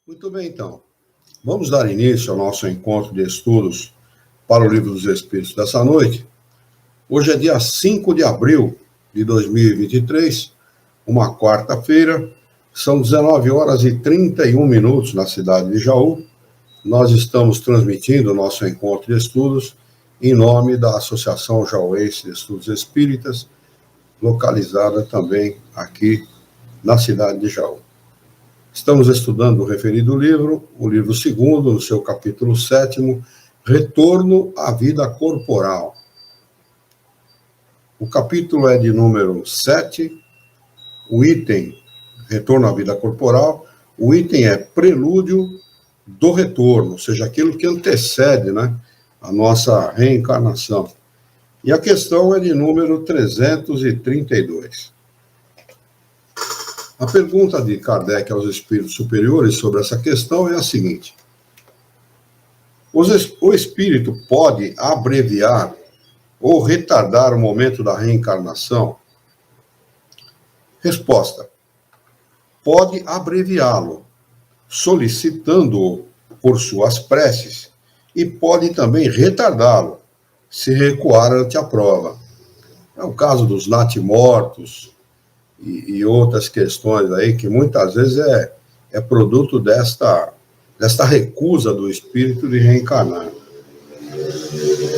Muito bem, então. Vamos dar início ao nosso encontro de estudos para o Livro dos Espíritos dessa noite. Hoje é dia 5 de abril de 2023, uma quarta-feira. São 19 horas e 31 minutos na cidade de Jaú. Nós estamos transmitindo o nosso encontro de estudos em nome da Associação Jauense de Estudos Espíritas, localizada também aqui na cidade de Jaú. Estamos estudando o referido livro, o livro 2º, no seu capítulo 7º, Retorno à Vida Corporal. O capítulo é de número 7, o item Retorno à Vida Corporal, o item é Prelúdio do Retorno, ou seja, aquilo que antecede, a nossa reencarnação. E a questão é de número 332. A pergunta de Kardec aos espíritos superiores sobre essa questão é a seguinte: o espírito pode abreviar ou retardar o momento da reencarnação? Resposta: pode abreviá-lo, solicitando-o por suas preces, e pode também retardá-lo, se recuar ante a prova. É o caso dos natimortos e outras questões aí que muitas vezes é produto desta recusa do espírito de reencarnar.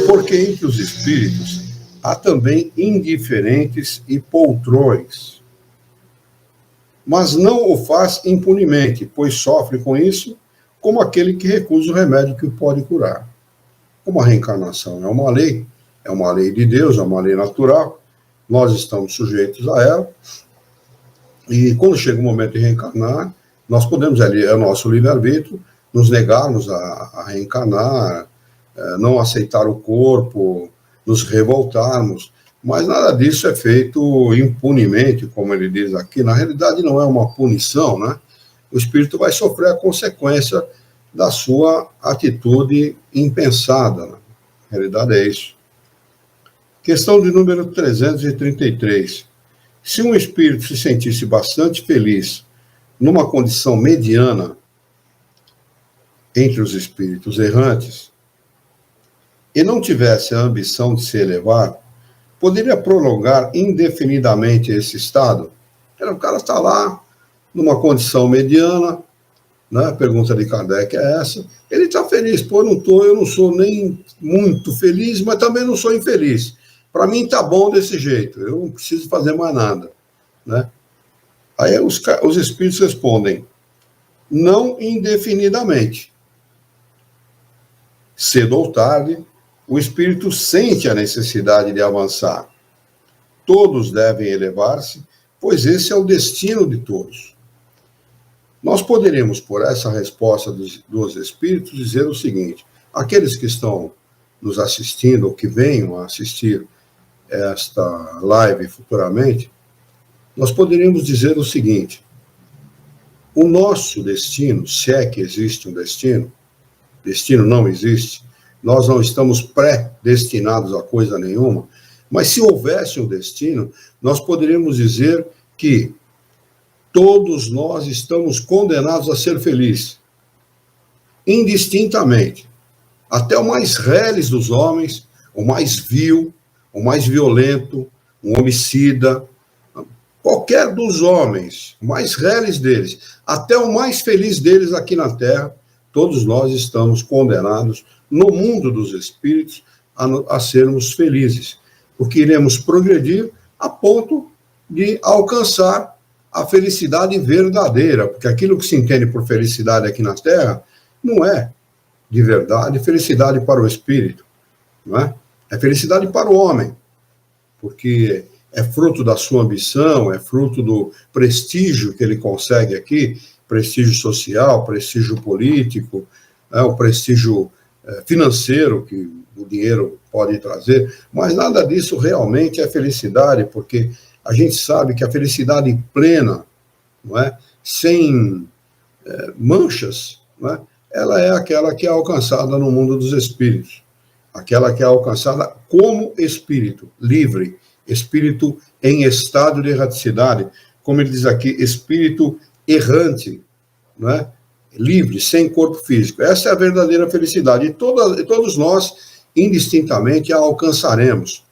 Porque entre os espíritos há também indiferentes e poltrões, mas não o faz impunemente, pois sofre com isso como aquele que recusa o remédio que o pode curar. Como a reencarnação é uma lei de Deus, é uma lei natural, nós estamos sujeitos a ela. E quando chega o momento de reencarnar, nós podemos, é o nosso livre-arbítrio, nos negarmos a reencarnar, não aceitar o corpo, nos revoltarmos, mas nada disso é feito impunemente, como ele diz aqui. Na realidade, não é uma punição, O espírito vai sofrer a consequência da sua atitude impensada. A realidade é isso. Questão de número 333. Se um espírito se sentisse bastante feliz numa condição mediana entre os espíritos errantes e não tivesse a ambição de se elevar, poderia prolongar indefinidamente esse estado? O cara está lá numa condição mediana, A pergunta de Kardec é essa. Ele está feliz. Eu não sou nem muito feliz, mas também não sou infeliz. Para mim está bom desse jeito, eu não preciso fazer mais nada, Aí os espíritos respondem: não indefinidamente. Cedo ou tarde, o espírito sente a necessidade de avançar. Todos devem elevar-se, pois esse é o destino de todos. Nós poderíamos, por essa resposta dos espíritos, dizer o seguinte: aqueles que estão nos assistindo, ou que venham a assistir esta live futuramente, nós poderíamos dizer o seguinte: o nosso destino, se é que existe um destino não existe, nós não estamos predestinados a coisa nenhuma, mas se houvesse um destino, nós poderíamos dizer que todos nós estamos condenados a ser felizes, indistintamente. Até o mais reles dos homens, o mais vil, o mais violento, um homicida, qualquer dos homens, mais reles deles, até o mais feliz deles aqui na Terra, todos nós estamos condenados, no mundo dos espíritos, a sermos felizes, porque iremos progredir a ponto de alcançar a felicidade verdadeira, porque aquilo que se entende por felicidade aqui na Terra não é, de verdade, felicidade para o espírito, É felicidade para o homem, porque é fruto da sua ambição, é fruto do prestígio que ele consegue aqui, prestígio social, prestígio político, o prestígio financeiro que o dinheiro pode trazer, mas nada disso realmente é felicidade, porque a gente sabe que a felicidade plena, sem manchas, ela é aquela que é alcançada no mundo dos espíritos, aquela que é alcançada como espírito livre, espírito em estado de erraticidade, como ele diz aqui, espírito errante, livre, sem corpo físico. Essa é a verdadeira felicidade. E todos nós, indistintamente, a alcançaremos.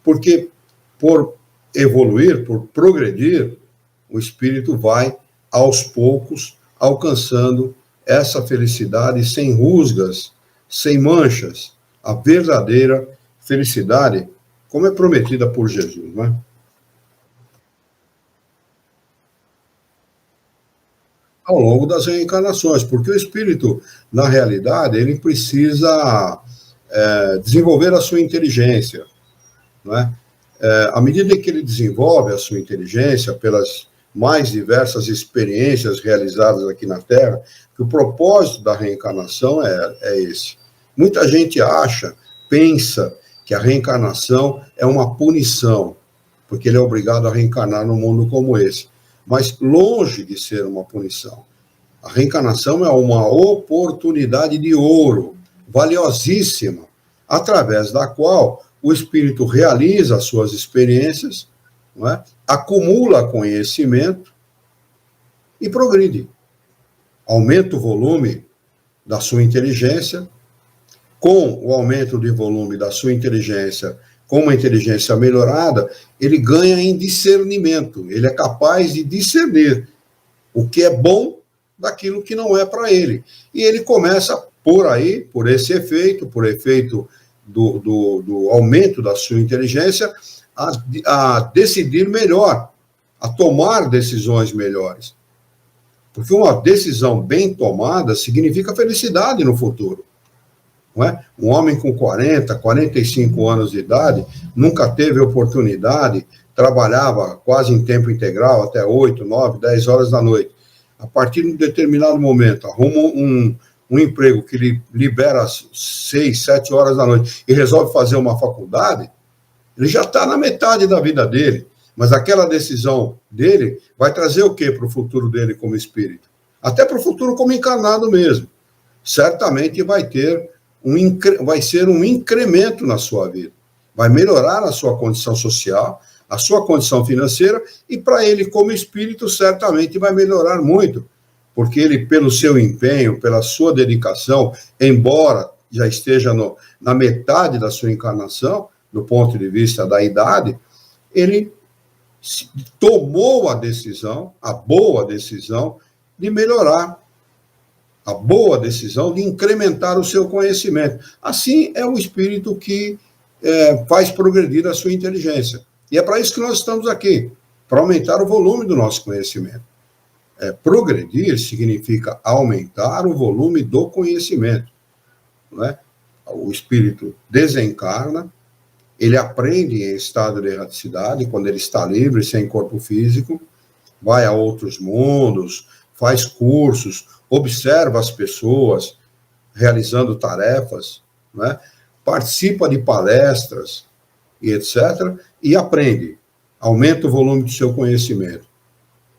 Porque, por evoluir, por progredir, o espírito vai, aos poucos, alcançando essa felicidade sem rusgas, sem manchas, a verdadeira felicidade, como é prometida por Jesus, não é? Ao longo das reencarnações, porque o espírito, na realidade, ele precisa desenvolver a sua inteligência, não é? À medida que ele desenvolve a sua inteligência pelas mais diversas experiências realizadas aqui na Terra, que o propósito da reencarnação é esse. Muita gente acha, pensa que a reencarnação é uma punição, porque ele é obrigado a reencarnar num mundo como esse. Mas longe de ser uma punição. A reencarnação é uma oportunidade de ouro, valiosíssima, através da qual o espírito realiza as suas experiências, não é? Acumula conhecimento e progride. Aumenta o volume da sua inteligência, com o aumento de volume da sua inteligência, com uma inteligência melhorada, ele ganha em discernimento, ele é capaz de discernir o que é bom daquilo que não é para ele. E ele começa por aí, por esse efeito, por efeito do aumento da sua inteligência, a decidir melhor, a tomar decisões melhores. Porque uma decisão bem tomada significa felicidade no futuro. Não é? Um homem com 40, 45 anos de idade, nunca teve oportunidade, trabalhava quase em tempo integral, até 8, 9, 10 horas da noite. A partir de um determinado momento, arruma um emprego que lhe libera às 6, 7 horas da noite e resolve fazer uma faculdade, ele já está na metade da vida dele. Mas aquela decisão dele vai trazer o quê para o futuro dele como espírito? Até para o futuro como encarnado mesmo. Certamente vai ser um incremento na sua vida. Vai melhorar a sua condição social, a sua condição financeira, e para ele, como espírito, certamente vai melhorar muito, porque ele, pelo seu empenho, pela sua dedicação, embora já esteja na metade da sua encarnação, do ponto de vista da idade, ele tomou a decisão, a boa decisão, de melhorar, a boa decisão de incrementar o seu conhecimento. Assim é o espírito que faz progredir a sua inteligência. E é para isso que nós estamos aqui, para aumentar o volume do nosso conhecimento. Progredir significa aumentar o volume do conhecimento. Não é? O espírito desencarna, ele aprende em estado de erraticidade, quando ele está livre, sem corpo físico, vai a outros mundos, faz cursos, observa as pessoas realizando tarefas, né? Participa de palestras e etc., e aprende, aumenta o volume do seu conhecimento.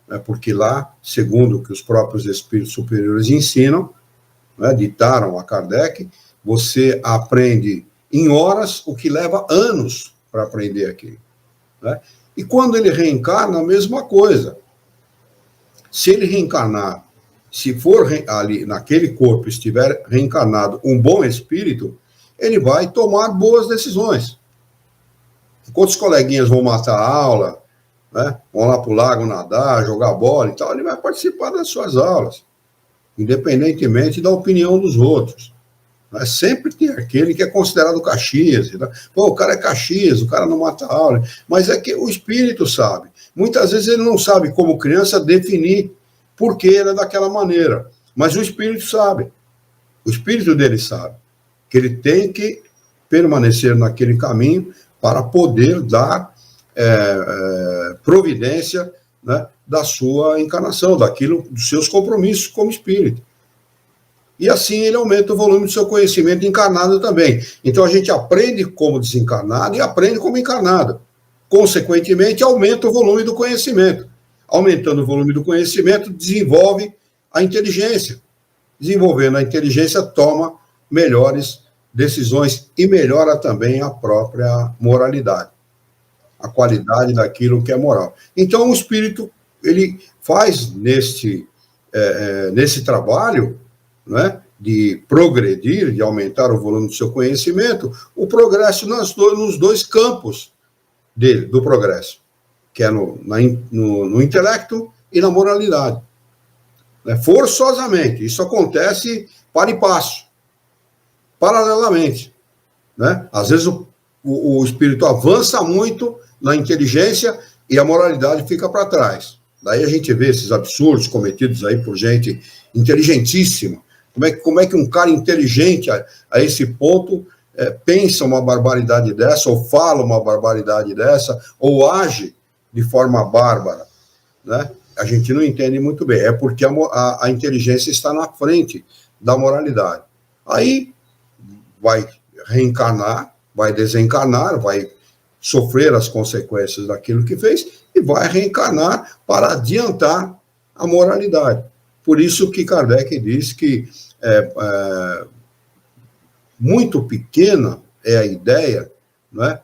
Né? Porque lá, segundo o que os próprios espíritos superiores ensinam, né, ditaram a Kardec, você aprende em horas o que leva anos para aprender aqui. Né? E quando ele reencarna, a mesma coisa. Se ele reencarnar, se for ali naquele corpo, estiver reencarnado um bom espírito, ele vai tomar boas decisões. Enquanto os coleguinhas vão matar a aula, né, vão lá para o lago nadar, jogar bola e tal, ele vai participar das suas aulas, independentemente da opinião dos outros. Né? Sempre tem aquele que é considerado Caxias. Né? Pô, o cara é Caxias, o cara não mata a aula. Mas é que o espírito sabe. Muitas vezes ele não sabe, como criança, definir por que ele é daquela maneira. Mas o espírito sabe. O espírito dele sabe que ele tem que permanecer naquele caminho para poder dar providência, né, da sua encarnação, dos seus compromissos como espírito. E assim ele aumenta o volume do seu conhecimento encarnado também. Então a gente aprende como desencarnado e aprende como encarnado. Consequentemente, aumenta o volume do conhecimento. Aumentando o volume do conhecimento, desenvolve a inteligência. Desenvolvendo a inteligência, toma melhores decisões e melhora também a própria moralidade, a qualidade daquilo que é moral. Então, o espírito, ele faz neste nesse trabalho, né, de progredir, de aumentar o volume do seu conhecimento, o progresso nos dois campos do progresso, que é no intelecto e na moralidade. Né? Forçosamente, isso acontece para e passo, paralelamente. Né? Às vezes o espírito avança muito na inteligência e a moralidade fica para trás. Daí a gente vê esses absurdos cometidos aí por gente inteligentíssima. Como é que um cara inteligente a esse ponto pensa uma barbaridade dessa, ou fala uma barbaridade dessa, ou age de forma bárbara, né? A gente não entende muito bem. É porque a inteligência está na frente da moralidade. Aí vai reencarnar, vai desencarnar, vai sofrer as consequências daquilo que fez e vai reencarnar para adiantar a moralidade. Por isso que Kardec diz que muito pequena é a ideia, né?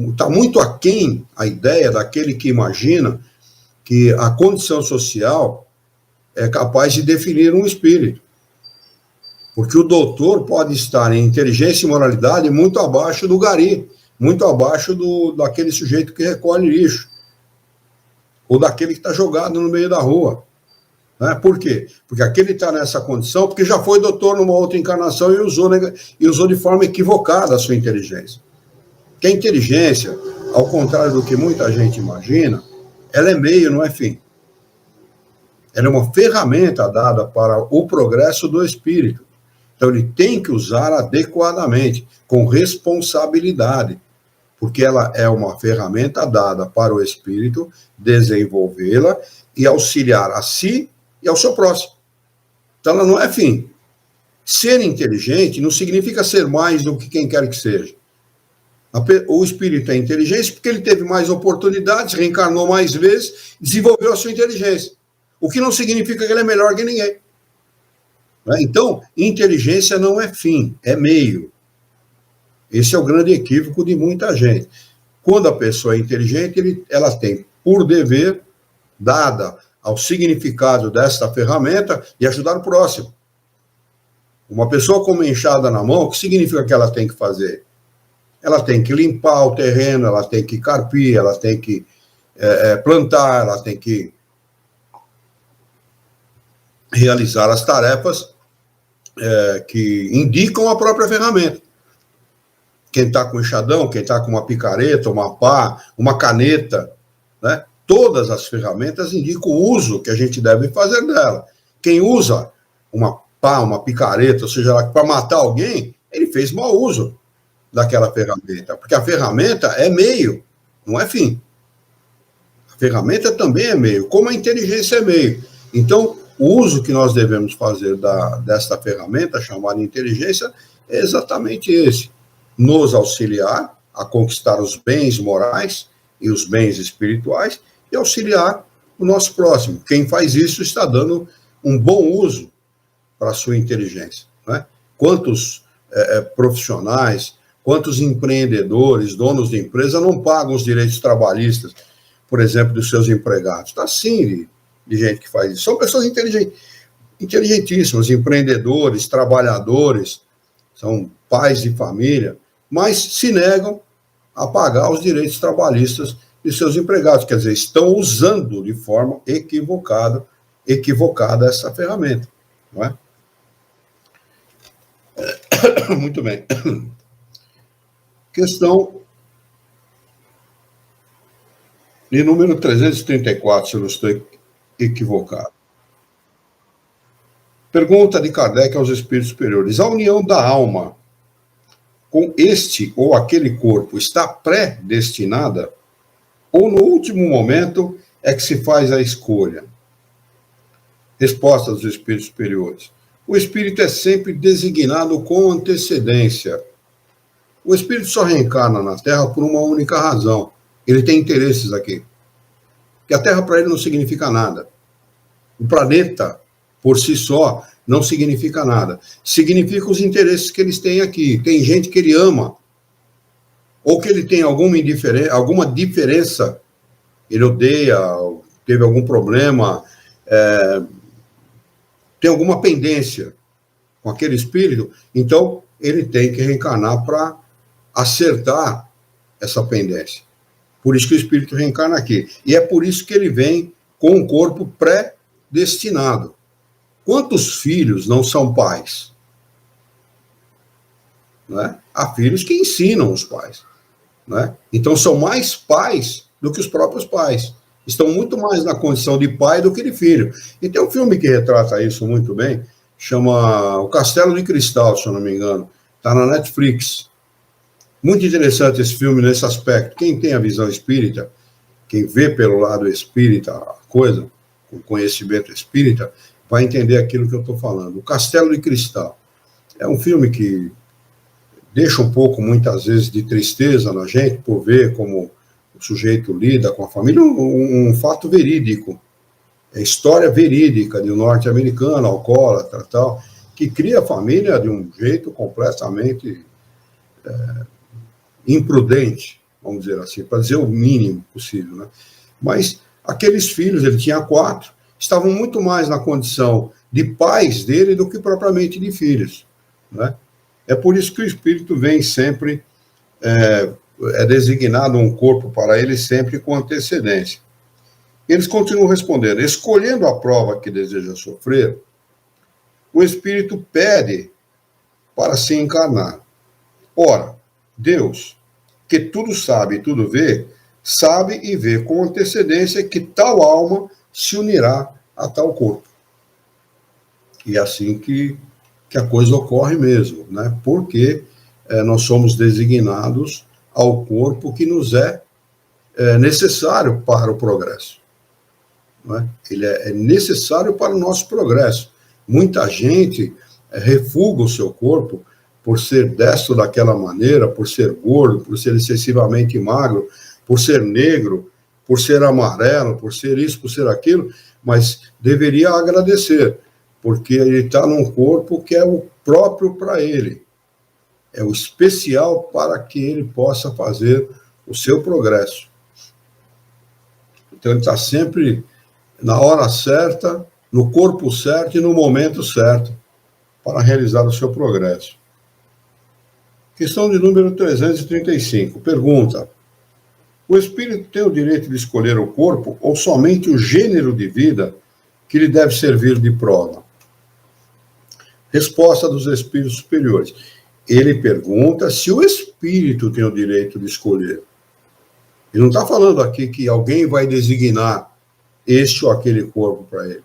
Está muito aquém a ideia daquele que imagina que a condição social é capaz de definir um espírito. Porque o doutor pode estar em inteligência e moralidade muito abaixo do gari, muito abaixo daquele sujeito que recolhe lixo, ou daquele que está jogado no meio da rua. Né? Por quê? Porque aquele está nessa condição porque já foi doutor numa outra encarnação e usou de forma equivocada a sua inteligência. Porque a inteligência, ao contrário do que muita gente imagina, ela é meio, não é fim. Ela é uma ferramenta dada para o progresso do espírito. Então, ele tem que usar adequadamente, com responsabilidade, porque ela é uma ferramenta dada para o espírito desenvolvê-la e auxiliar a si e ao seu próximo. Então, ela não é fim. Ser inteligente não significa ser mais do que quem quer que seja. O espírito é inteligente porque ele teve mais oportunidades, reencarnou mais vezes, desenvolveu a sua inteligência. O que não significa que ele é melhor que ninguém. Então, inteligência não é fim, é meio. Esse é o grande equívoco de muita gente. Quando a pessoa é inteligente, ela tem por dever, dada ao significado desta ferramenta, de ajudar o próximo. Uma pessoa com uma enxada na mão, o que significa que ela tem que fazer? Ela tem que limpar o terreno, ela tem que carpir, ela tem que plantar, ela tem que realizar as tarefas que indicam a própria ferramenta. Quem está com enxadão, quem está com uma picareta, uma pá, uma caneta, né? Todas as ferramentas indicam o uso que a gente deve fazer dela. Quem usa uma pá, uma picareta, ou seja, para matar alguém, ele fez mau uso daquela ferramenta, porque a ferramenta é meio, não é fim. A ferramenta também é meio, como a inteligência é meio. Então, o uso que nós devemos fazer desta ferramenta, chamada inteligência, é exatamente esse. Nos auxiliar a conquistar os bens morais e os bens espirituais e auxiliar o nosso próximo. Quem faz isso está dando um bom uso para a sua inteligência. Né? Quantos profissionais, quantos empreendedores, donos de empresa não pagam os direitos trabalhistas, por exemplo, dos seus empregados? Está sim de gente que faz isso. São pessoas inteligentíssimas, empreendedores, trabalhadores, são pais de família, mas se negam a pagar os direitos trabalhistas de seus empregados. Quer dizer, estão usando de forma equivocada essa ferramenta. Não é? Muito bem. Questão de número 334, se eu não estou equivocado. Pergunta de Kardec aos espíritos superiores. A união da alma com este ou aquele corpo está predestinada? Ou no último momento é que se faz a escolha? Resposta dos espíritos superiores. O espírito é sempre designado com antecedência. O espírito só reencarna na Terra por uma única razão. Ele tem interesses aqui. Porque a Terra para ele não significa nada. O planeta, por si só, não significa nada. Significa os interesses que eles têm aqui. Tem gente que ele ama, ou que ele tem alguma diferença, ele odeia, teve algum problema, tem alguma pendência com aquele espírito, então ele tem que reencarnar para acertar essa pendência. Por isso que o espírito reencarna aqui. E é por isso que ele vem com um corpo pré-destinado. Quantos filhos não são pais? Né? Há filhos que ensinam os pais. Né? Então são mais pais do que os próprios pais. Estão muito mais na condição de pai do que de filho. E tem um filme que retrata isso muito bem, chama O Castelo de Cristal, se eu não me engano. Está na Netflix. Muito interessante esse filme nesse aspecto. Quem tem a visão espírita, quem vê pelo lado espírita a coisa, com conhecimento espírita, vai entender aquilo que eu estou falando. O Castelo de Cristal é um filme que deixa um pouco, muitas vezes, de tristeza na gente, por ver como o sujeito lida com a família, um fato verídico. É história verídica de um norte-americano, alcoólatra, tal, que cria a família de um jeito completamente imprudente, vamos dizer assim, para dizer o mínimo possível. Né? Mas aqueles filhos, ele tinha 4, estavam muito mais na condição de pais dele do que propriamente de filhos. Né? É por isso que o espírito vem sempre, é designado um corpo para ele sempre com antecedência. Eles continuam respondendo: escolhendo a prova que deseja sofrer, o espírito pede para se encarnar. Ora, Deus, que tudo sabe e tudo vê, sabe e vê com antecedência que tal alma se unirá a tal corpo. E é assim que a coisa ocorre mesmo, né? Porque nós somos designados ao corpo que nos é necessário para o progresso. Não é? Ele é necessário para o nosso progresso. Muita gente refuga o seu corpo por ser destro daquela maneira, por ser gordo, por ser excessivamente magro, por ser negro, por ser amarelo, por ser isso, por ser aquilo, mas deveria agradecer, porque ele está num corpo que é o próprio para ele, é o especial para que ele possa fazer o seu progresso. Então ele está sempre na hora certa, no corpo certo e no momento certo para realizar o seu progresso. Questão de número 335. Pergunta: o espírito tem o direito de escolher o corpo ou somente o gênero de vida que lhe deve servir de prova? Resposta dos espíritos superiores. Ele pergunta se o espírito tem o direito de escolher. Ele não está falando aqui que alguém vai designar este ou aquele corpo para ele.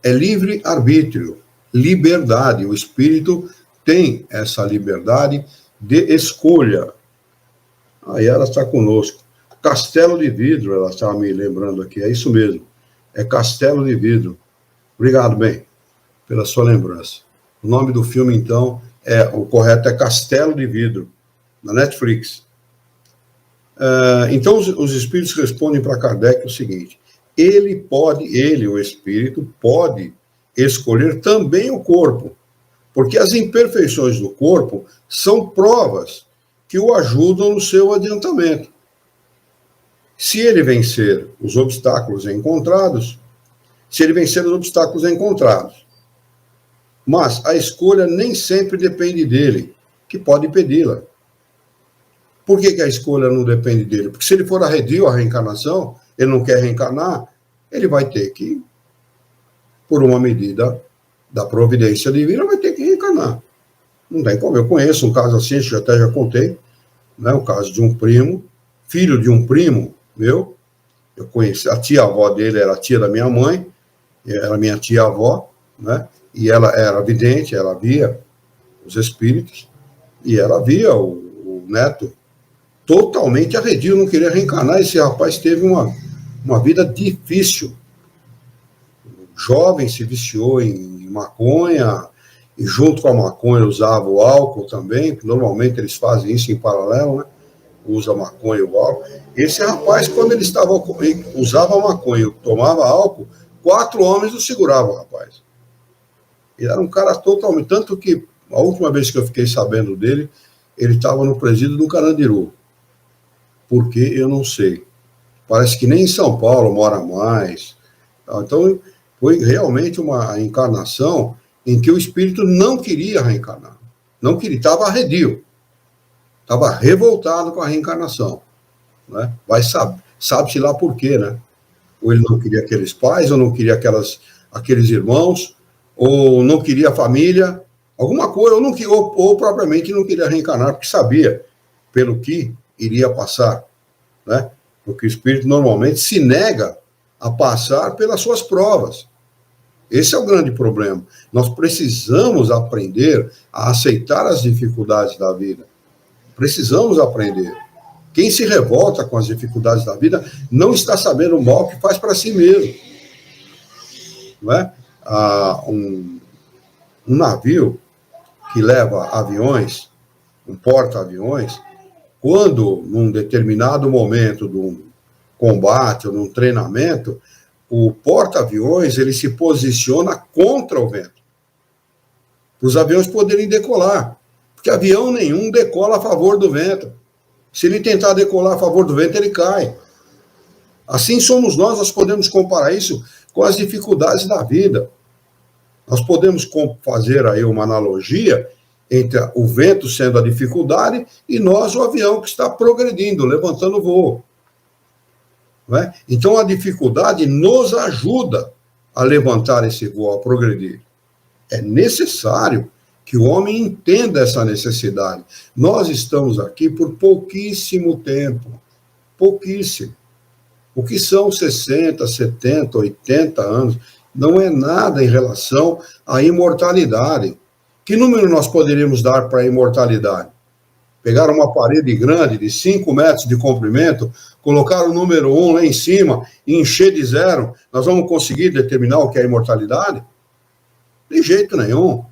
É livre-arbítrio, liberdade. O espírito tem essa liberdade de escolha. Aí ela está conosco. Castelo de Vidro, ela está me lembrando aqui, é isso mesmo. É Castelo de Vidro. Obrigado, bem, pela sua lembrança. O nome do filme, então, o correto é Castelo de Vidro, na Netflix. Então, os espíritos respondem para Kardec o seguinte: ele, o espírito, pode escolher também o corpo, porque as imperfeições do corpo são provas que o ajudam no seu adiantamento. Se ele vencer os obstáculos encontrados, mas a escolha nem sempre depende dele, que pode pedi-la. Por que a escolha não depende dele? Porque se ele for arredio à reencarnação, ele não quer reencarnar, ele vai ter que, por uma medida da providência divina, vai ter que reencarnar. Não tem como. Eu conheço um caso assim, até já contei, né, o caso de um primo, filho de um primo meu. Eu conheci, a tia-avó dele era a tia da minha mãe, era minha tia-avó, né, e ela era vidente, ela via os espíritos, e ela via o neto totalmente arredio, não queria reencarnar. Esse rapaz teve uma vida difícil. Jovem, se viciou em maconha, e junto com a maconha usava o álcool também, que normalmente eles fazem isso em paralelo, né? Usa a maconha e o álcool. Esse rapaz, quando ele usava a maconha e tomava álcool, 4 homens o seguravam, rapaz. Ele era um cara totalmente... Tanto que, a última vez que eu fiquei sabendo dele, ele estava no presídio do Carandiru. Por quê? Eu não sei. Parece que nem em São Paulo mora mais. Então, Foi realmente uma encarnação em que o espírito não queria reencarnar. Não queria, estava arredio. Estava revoltado com a reencarnação. Né? Sabe-se lá por quê, né? Ou ele não queria aqueles pais, ou não queria aqueles irmãos, ou não queria a família, alguma coisa, ou propriamente não queria reencarnar, porque sabia pelo que iria passar. Né? Porque o espírito normalmente se nega a passar pelas suas provas. Esse é o grande problema. Nós precisamos aprender a aceitar as dificuldades da vida. Precisamos aprender. Quem se revolta com as dificuldades da vida não está sabendo o mal que faz para si mesmo. Não é? Um navio que leva aviões, um porta-aviões, quando, num determinado momento de um combate ou num treinamento, o porta-aviões ele se posiciona contra o vento, para os aviões poderem decolar, porque avião nenhum decola a favor do vento. Se ele tentar decolar a favor do vento, ele cai. Assim somos nós podemos comparar isso com as dificuldades da vida. Nós podemos fazer aí uma analogia entre o vento sendo a dificuldade e nós, o avião, que está progredindo, levantando o voo. Não é? Então, a dificuldade nos ajuda a levantar esse voo, a progredir. É necessário que o homem entenda essa necessidade. Nós estamos aqui por pouquíssimo tempo. Pouquíssimo. O que são 60, 70, 80 anos? Não é nada em relação à imortalidade. Que número nós poderíamos dar para a imortalidade? Pegar uma parede grande de 5 metros de comprimento, colocar o número 1 lá em cima e encher de 0, nós vamos conseguir determinar o que é a imortalidade? De jeito nenhum.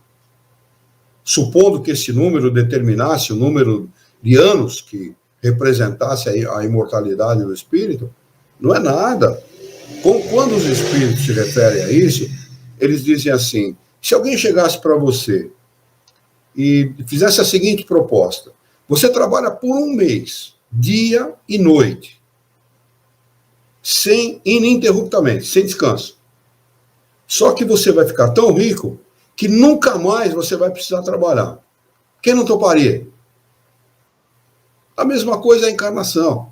Supondo que esse número determinasse o número de anos que representasse a imortalidade do espírito, não é nada. Quando os espíritos se referem a isso, eles dizem assim: se alguém chegasse para você e fizesse a seguinte proposta: você trabalha por um mês, dia e noite, ininterruptamente, sem descanso. Só que você vai ficar tão rico que nunca mais você vai precisar trabalhar. Quem não toparia? A mesma coisa é a encarnação.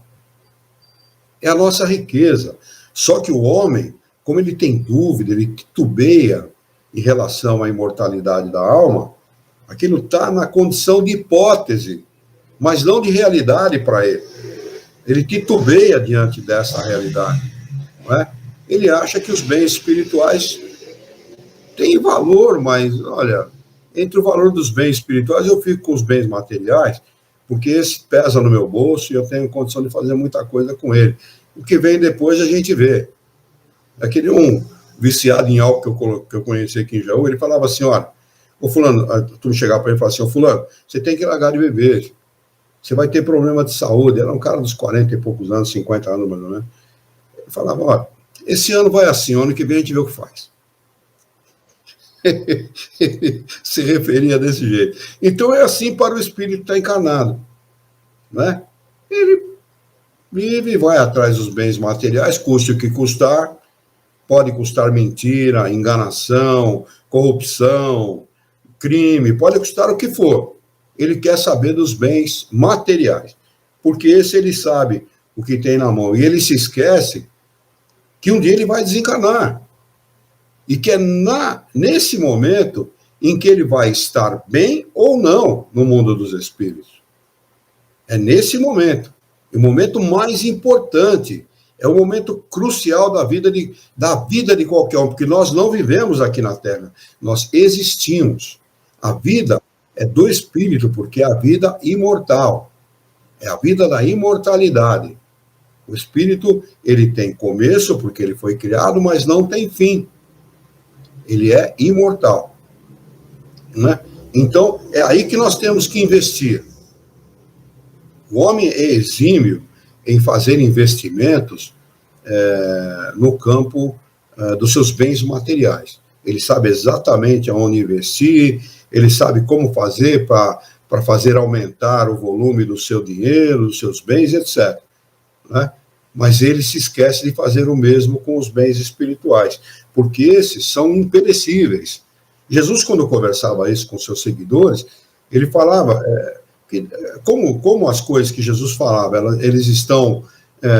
É a nossa riqueza. Só que o homem, como ele tem dúvida, ele titubeia em relação à imortalidade da alma, aquilo está na condição de hipótese, mas não de realidade para ele. Ele titubeia diante dessa realidade. Não é? Ele acha que os bens espirituais têm valor, mas, olha, entre o valor dos bens espirituais, eu fico com os bens materiais, porque esse pesa no meu bolso e eu tenho condição de fazer muita coisa com ele. O que vem depois a gente vê. Aquele viciado em álcool que eu conheci aqui em Jaú, ele falava assim: olha, ô fulano, tu chegar para ele e falar assim: ô fulano, você tem que largar de beber, você vai ter problema de saúde. Era um cara dos 40 e poucos anos, 50 anos mais ou menos. Ele falava: olha, esse ano vai assim, ano que vem a gente vê o que faz. Se referia desse jeito. Então é assim para o espírito que está encarnado. Né? Ele vive e vai atrás dos bens materiais, custe o que custar. Pode custar mentira, enganação, corrupção, crime, pode custar o que for. Ele quer saber dos bens materiais, porque esse ele sabe o que tem na mão. E ele se esquece que um dia ele vai desencarnar. E que é nesse momento em que ele vai estar bem ou não no mundo dos espíritos. É nesse momento. O momento mais importante. É o momento crucial da vida de qualquer um, porque nós não vivemos aqui na Terra, nós existimos. A vida é do espírito, porque é a vida imortal, é a vida da imortalidade. O espírito, ele tem começo, porque ele foi criado, mas não tem fim. Ele é imortal. Né? Então, é aí que nós temos que investir. O homem é exímio em fazer investimentos no campo dos seus bens materiais. Ele sabe exatamente aonde investir, ele sabe como fazer para fazer aumentar o volume do seu dinheiro, dos seus bens, etc. Né? Mas ele se esquece de fazer o mesmo com os bens espirituais, porque esses são imperecíveis. Jesus, quando conversava isso com seus seguidores, ele falava que, como as coisas que Jesus falava, eles estão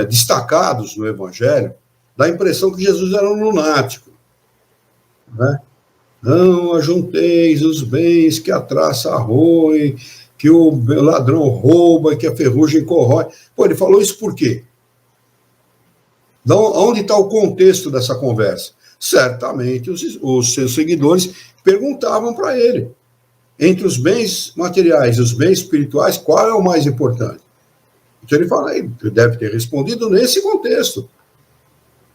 destacados no Evangelho, dá a impressão que Jesus era um lunático, né? Não ajunteis os bens que a traça roe, que o ladrão rouba, que a ferrugem corrói. Pô, ele falou isso por quê? Onde está o contexto dessa conversa? Certamente os seus seguidores perguntavam para ele, entre os bens materiais e os bens espirituais, qual é o mais importante? Então ele fala, ele deve ter respondido nesse contexto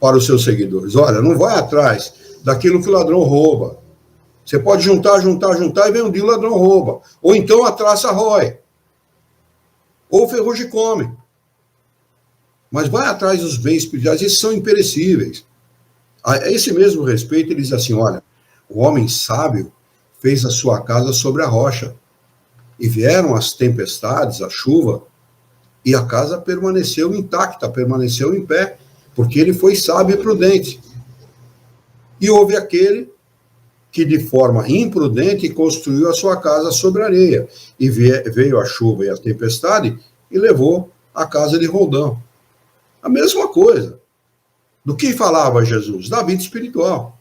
para os seus seguidores. Olha, não vai atrás daquilo que o ladrão rouba. Você pode juntar e vem um dia o ladrão rouba. Ou então a traça rói. Ou o ferrugem come. Mas vai atrás dos bens espirituais, esses são imperecíveis. A esse mesmo respeito, ele diz assim, olha, o homem sábio fez a sua casa sobre a rocha. E vieram as tempestades, a chuva, e a casa permaneceu intacta, permaneceu em pé, porque ele foi sábio e prudente. E houve aquele que de forma imprudente construiu a sua casa sobre a areia, e veio a chuva e a tempestade, e levou a casa de Roldão. A mesma coisa. Do que falava Jesus? Da vida espiritual.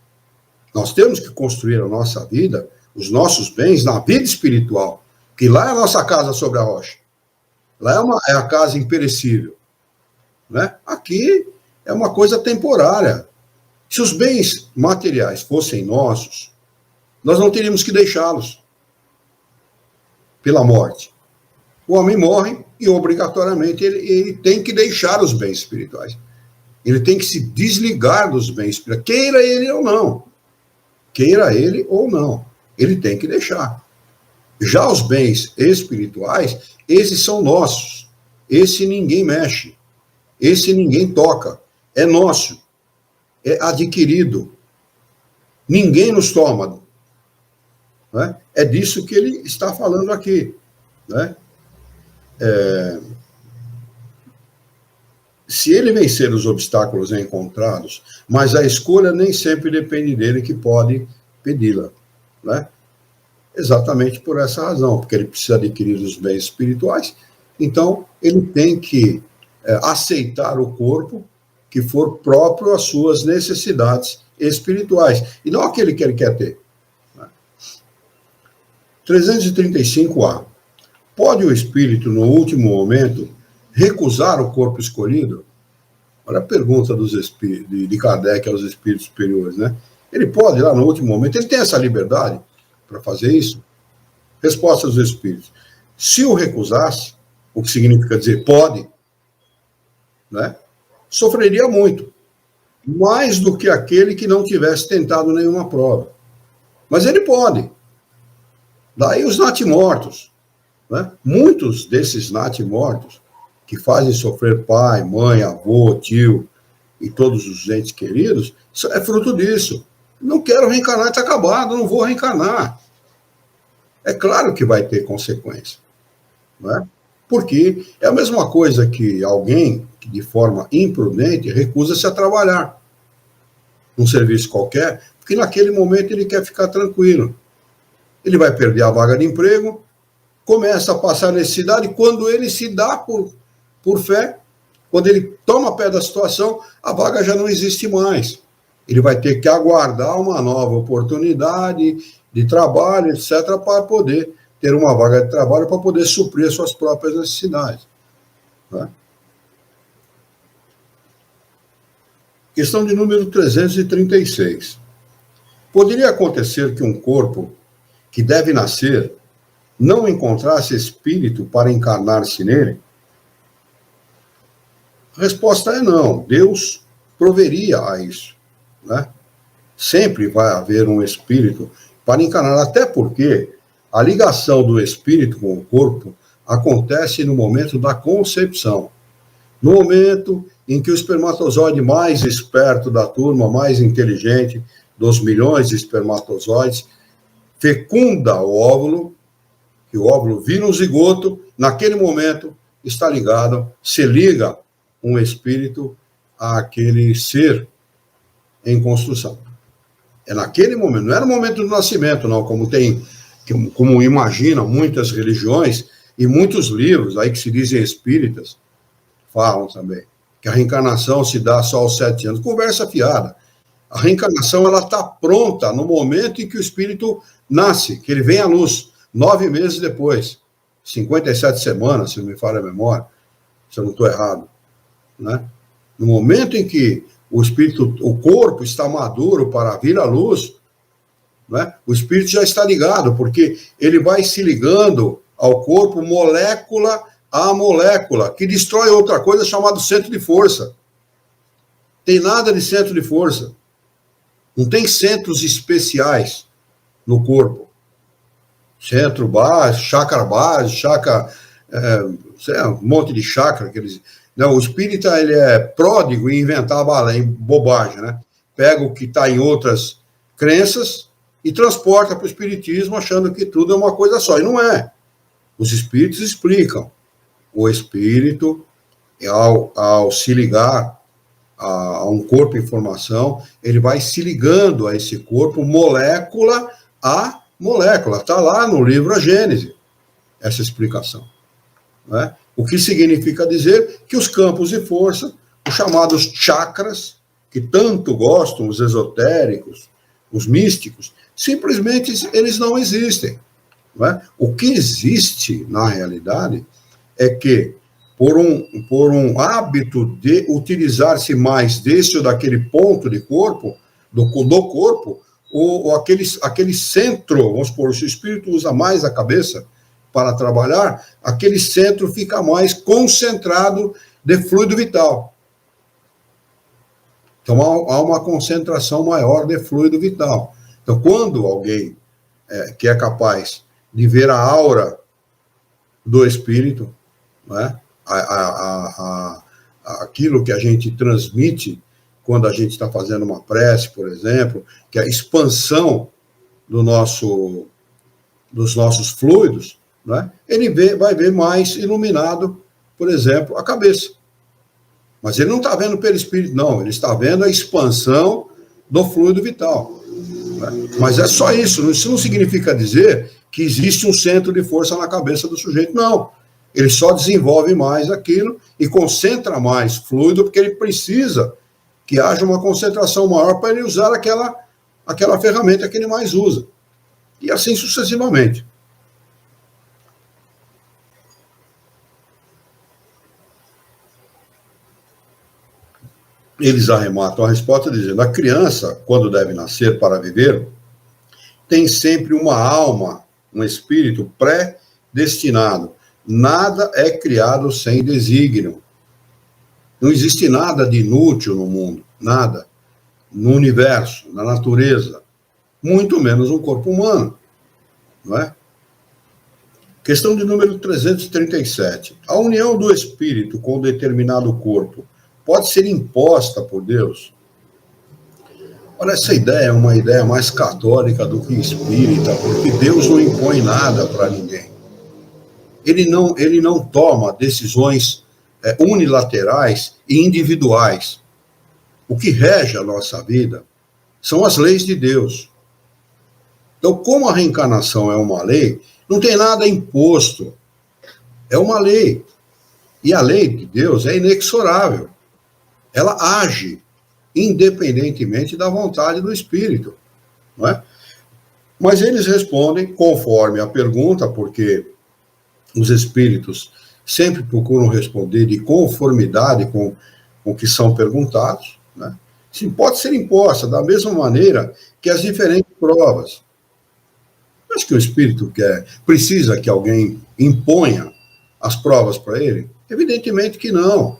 Nós temos que construir a nossa vida, os nossos bens, na vida espiritual, que lá é a nossa casa sobre a rocha. Lá é a casa imperecível. Né? Aqui é uma coisa temporária. Se os bens materiais fossem nossos, nós não teríamos que deixá-los pela morte. O homem morre e, obrigatoriamente, ele tem que deixar os bens espirituais. Ele tem que se desligar dos bens espirituais, queira ele ou não. Queira ele ou não. Ele tem que deixar. Já os bens espirituais, esses são nossos. Esse ninguém mexe. Esse ninguém toca. É nosso. É adquirido. Ninguém nos toma. Né? É disso que ele está falando aqui. Né? Se ele vencer os obstáculos encontrados, mas a escolha nem sempre depende dele, que pode pedi-la. Né? Exatamente por essa razão, porque ele precisa adquirir os bens espirituais, então ele tem que aceitar o corpo que for próprio às suas necessidades espirituais, e não aquele que ele quer ter. 335A. Pode o espírito, no último momento, recusar o corpo escolhido? Olha a pergunta de Kardec aos espíritos superiores, né? Ele pode, lá no último momento, ele tem essa liberdade para fazer isso? Resposta dos espíritos. Se o recusasse, o que significa dizer pode, né? Sofreria muito. Mais do que aquele que não tivesse tentado nenhuma prova. Mas ele pode. Daí os natimortos, né? Muitos desses natimortos que fazem sofrer pai, mãe, avô, tio e todos os entes queridos, é fruto disso. Não quero reencarnar, está acabado, não vou reencarnar. É claro que vai ter consequência. Né? Porque é a mesma coisa que alguém que de forma imprudente recusa-se a trabalhar num serviço qualquer, porque naquele momento ele quer ficar tranquilo. Ele vai perder a vaga de emprego, começa a passar necessidade, quando ele se dá por fé, quando ele toma pé da situação, a vaga já não existe mais. Ele vai ter que aguardar uma nova oportunidade de trabalho, etc., para poder ter uma vaga de trabalho, para poder suprir as suas próprias necessidades. Né? Questão de número 336. Poderia acontecer que um corpo que deve nascer não encontrasse espírito para encarnar-se nele? A resposta é não. Deus proveria a isso. Né? Sempre vai haver um espírito para encarnar, até porque a ligação do espírito com o corpo acontece no momento da concepção. No momento em que o espermatozoide mais esperto da turma, mais inteligente dos milhões de espermatozoides, fecunda o óvulo, que o óvulo vira um zigoto, naquele momento está ligado, se liga um espírito àquele ser em construção. É naquele momento, não é no momento do nascimento, não, como imaginam muitas religiões e muitos livros aí que se dizem espíritas, falam também, que a reencarnação se dá só aos 7 anos. Conversa fiada. A reencarnação, ela está pronta no momento em que o espírito nasce, que ele vem à luz, 9 meses depois, 57 semanas, se não me falha a memória, se eu não estou errado, né? No momento em que o corpo está maduro para vir à luz, né, o espírito já está ligado, porque ele vai se ligando ao corpo molécula a molécula, que destrói outra coisa chamada centro de força. Tem nada de centro de força. Não tem centros especiais no corpo. Centro base, chakra, um monte de chakra. Não, o espírita, ele é pródigo em inventar bobagem, né? Pega o que está em outras crenças e transporta para o espiritismo achando que tudo é uma coisa só. E não é. Os espíritos explicam. O espírito, ao se ligar a um corpo em formação, ele vai se ligando a esse corpo molécula a molécula. Está lá no livro A Gênese, essa explicação. Né? O que significa dizer que os campos de força, os chamados chakras, que tanto gostam os esotéricos, os místicos, simplesmente eles não existem. Não é? O que existe, na realidade, é que, por um hábito de utilizar-se mais desse ou daquele ponto de corpo, do corpo, ou aquele centro, vamos supor, se o espírito usa mais a cabeça para trabalhar, aquele centro fica mais concentrado de fluido vital. Então, há uma concentração maior de fluido vital. Então, quando alguém que é capaz de ver a aura do espírito, né, aquilo que a gente transmite quando a gente está fazendo uma prece, por exemplo, que é a expansão dos nossos fluidos, né, ele vai ver mais iluminado, por exemplo, a cabeça. Mas ele não está vendo pelo espírito, não. Ele está vendo a expansão do fluido vital. Né? Mas é só isso. Isso não significa dizer que existe um centro de força na cabeça do sujeito, não. Ele só desenvolve mais aquilo e concentra mais fluido, porque ele precisa que haja uma concentração maior para ele usar aquela ferramenta que ele mais usa. E assim sucessivamente. Eles arrematam a resposta dizendo: a criança, quando deve nascer para viver, tem sempre uma alma, um espírito predestinado. Nada é criado sem desígnio. Não existe nada de inútil no mundo, nada. No universo, na natureza. Muito menos um corpo humano. Não é? Questão de número 337. A união do espírito com determinado corpo pode ser imposta por Deus? Olha, essa ideia é uma ideia mais católica do que espírita, porque Deus não impõe nada para ninguém. Ele não toma decisões unilaterais e individuais. O que rege a nossa vida são as leis de Deus. Então, como a reencarnação é uma lei, não tem nada imposto. É uma lei. E a lei de Deus é inexorável. Ela age independentemente da vontade do espírito. Não é? Mas eles respondem conforme a pergunta, porque os espíritos sempre procuram responder de conformidade com o que são perguntados. Né? Sim, pode ser imposta da mesma maneira que as diferentes provas. Acho que o espírito precisa que alguém imponha as provas para ele? Evidentemente que não.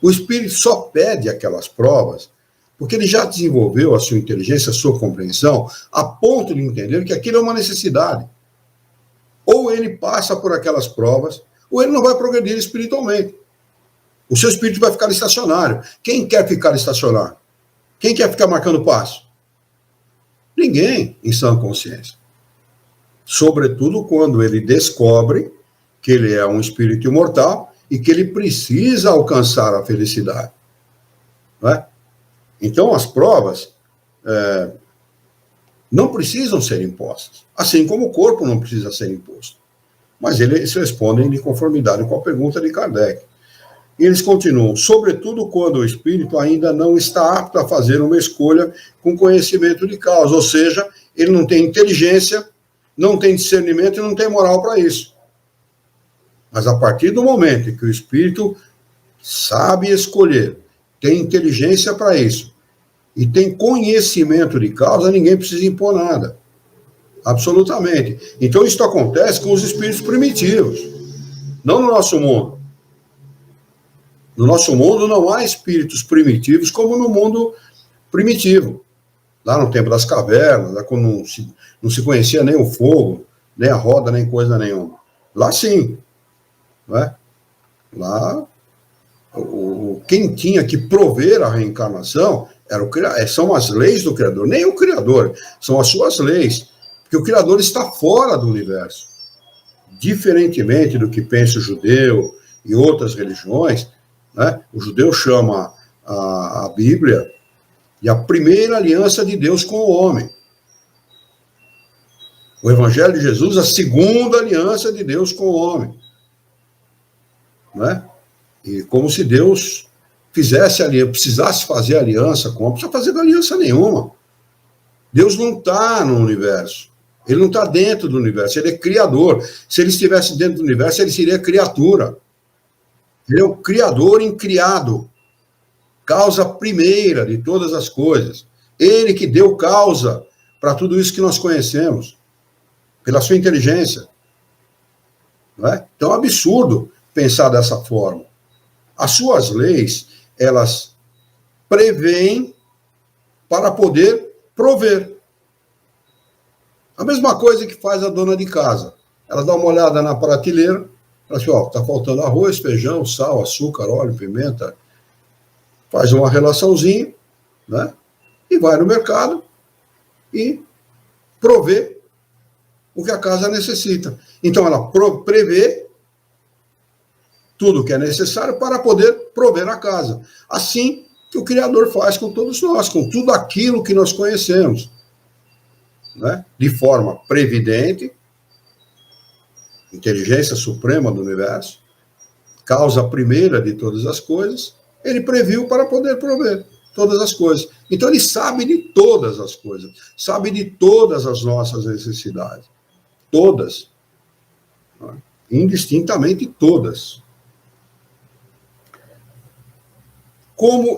O espírito só pede aquelas provas porque ele já desenvolveu a sua inteligência, a sua compreensão, a ponto de entender que aquilo é uma necessidade. Ou ele passa por aquelas provas, ou ele não vai progredir espiritualmente. O seu espírito vai ficar estacionário. Quem quer ficar estacionário? Quem quer ficar marcando passo? Ninguém em sã consciência. Sobretudo quando ele descobre que ele é um espírito imortal e que ele precisa alcançar a felicidade. Não é? Então, as provas não precisam ser impostas, assim como o corpo não precisa ser imposto. Mas eles respondem de conformidade com a pergunta de Kardec. E eles continuam, sobretudo quando o espírito ainda não está apto a fazer uma escolha com conhecimento de causa, ou seja, ele não tem inteligência, não tem discernimento e não tem moral para isso. Mas a partir do momento em que o espírito sabe escolher, tem inteligência para isso, e tem conhecimento de causa, ninguém precisa impor nada. Absolutamente. Então isso acontece com os espíritos primitivos, não no nosso mundo. No nosso mundo não há espíritos primitivos como no mundo primitivo. Lá no tempo das cavernas, lá quando não se conhecia nem o fogo, nem a roda, nem coisa nenhuma. Lá sim. Não é? Lá, quem tinha que prover a reencarnação são as leis do Criador. Nem o Criador, são as suas leis. Porque o Criador está fora do universo. Diferentemente do que pensa o judeu e outras religiões, né? O judeu chama a Bíblia de a primeira aliança de Deus com o homem. O Evangelho de Jesus, a segunda aliança de Deus com o homem. Né? E como se Deus precisasse fazer aliança com o homem, não precisa fazer aliança nenhuma. Deus não está no universo. Ele não está dentro do universo, ele é criador. Se ele estivesse dentro do universo, ele seria criatura. Ele é o criador incriado, causa primeira de todas as coisas. Ele que deu causa para tudo isso que nós conhecemos, pela sua inteligência. Não é? Então é um absurdo pensar dessa forma. As suas leis, elas prevêem para poder prover. A mesma coisa que faz a dona de casa. Ela dá uma olhada na prateleira, fala assim, ó, tá faltando arroz, feijão, sal, açúcar, óleo, pimenta. Faz uma relaçãozinha, né? E vai no mercado e provê o que a casa necessita. Então, ela prevê tudo o que é necessário para poder prover a casa. Assim que o Criador faz com todos nós, com tudo aquilo que nós conhecemos. Né? De forma previdente, inteligência suprema do universo, causa primeira de todas as coisas, ele previu para poder prover todas as coisas. Então ele sabe de todas as coisas, sabe de todas as nossas necessidades. Todas. Né? Indistintamente todas. Como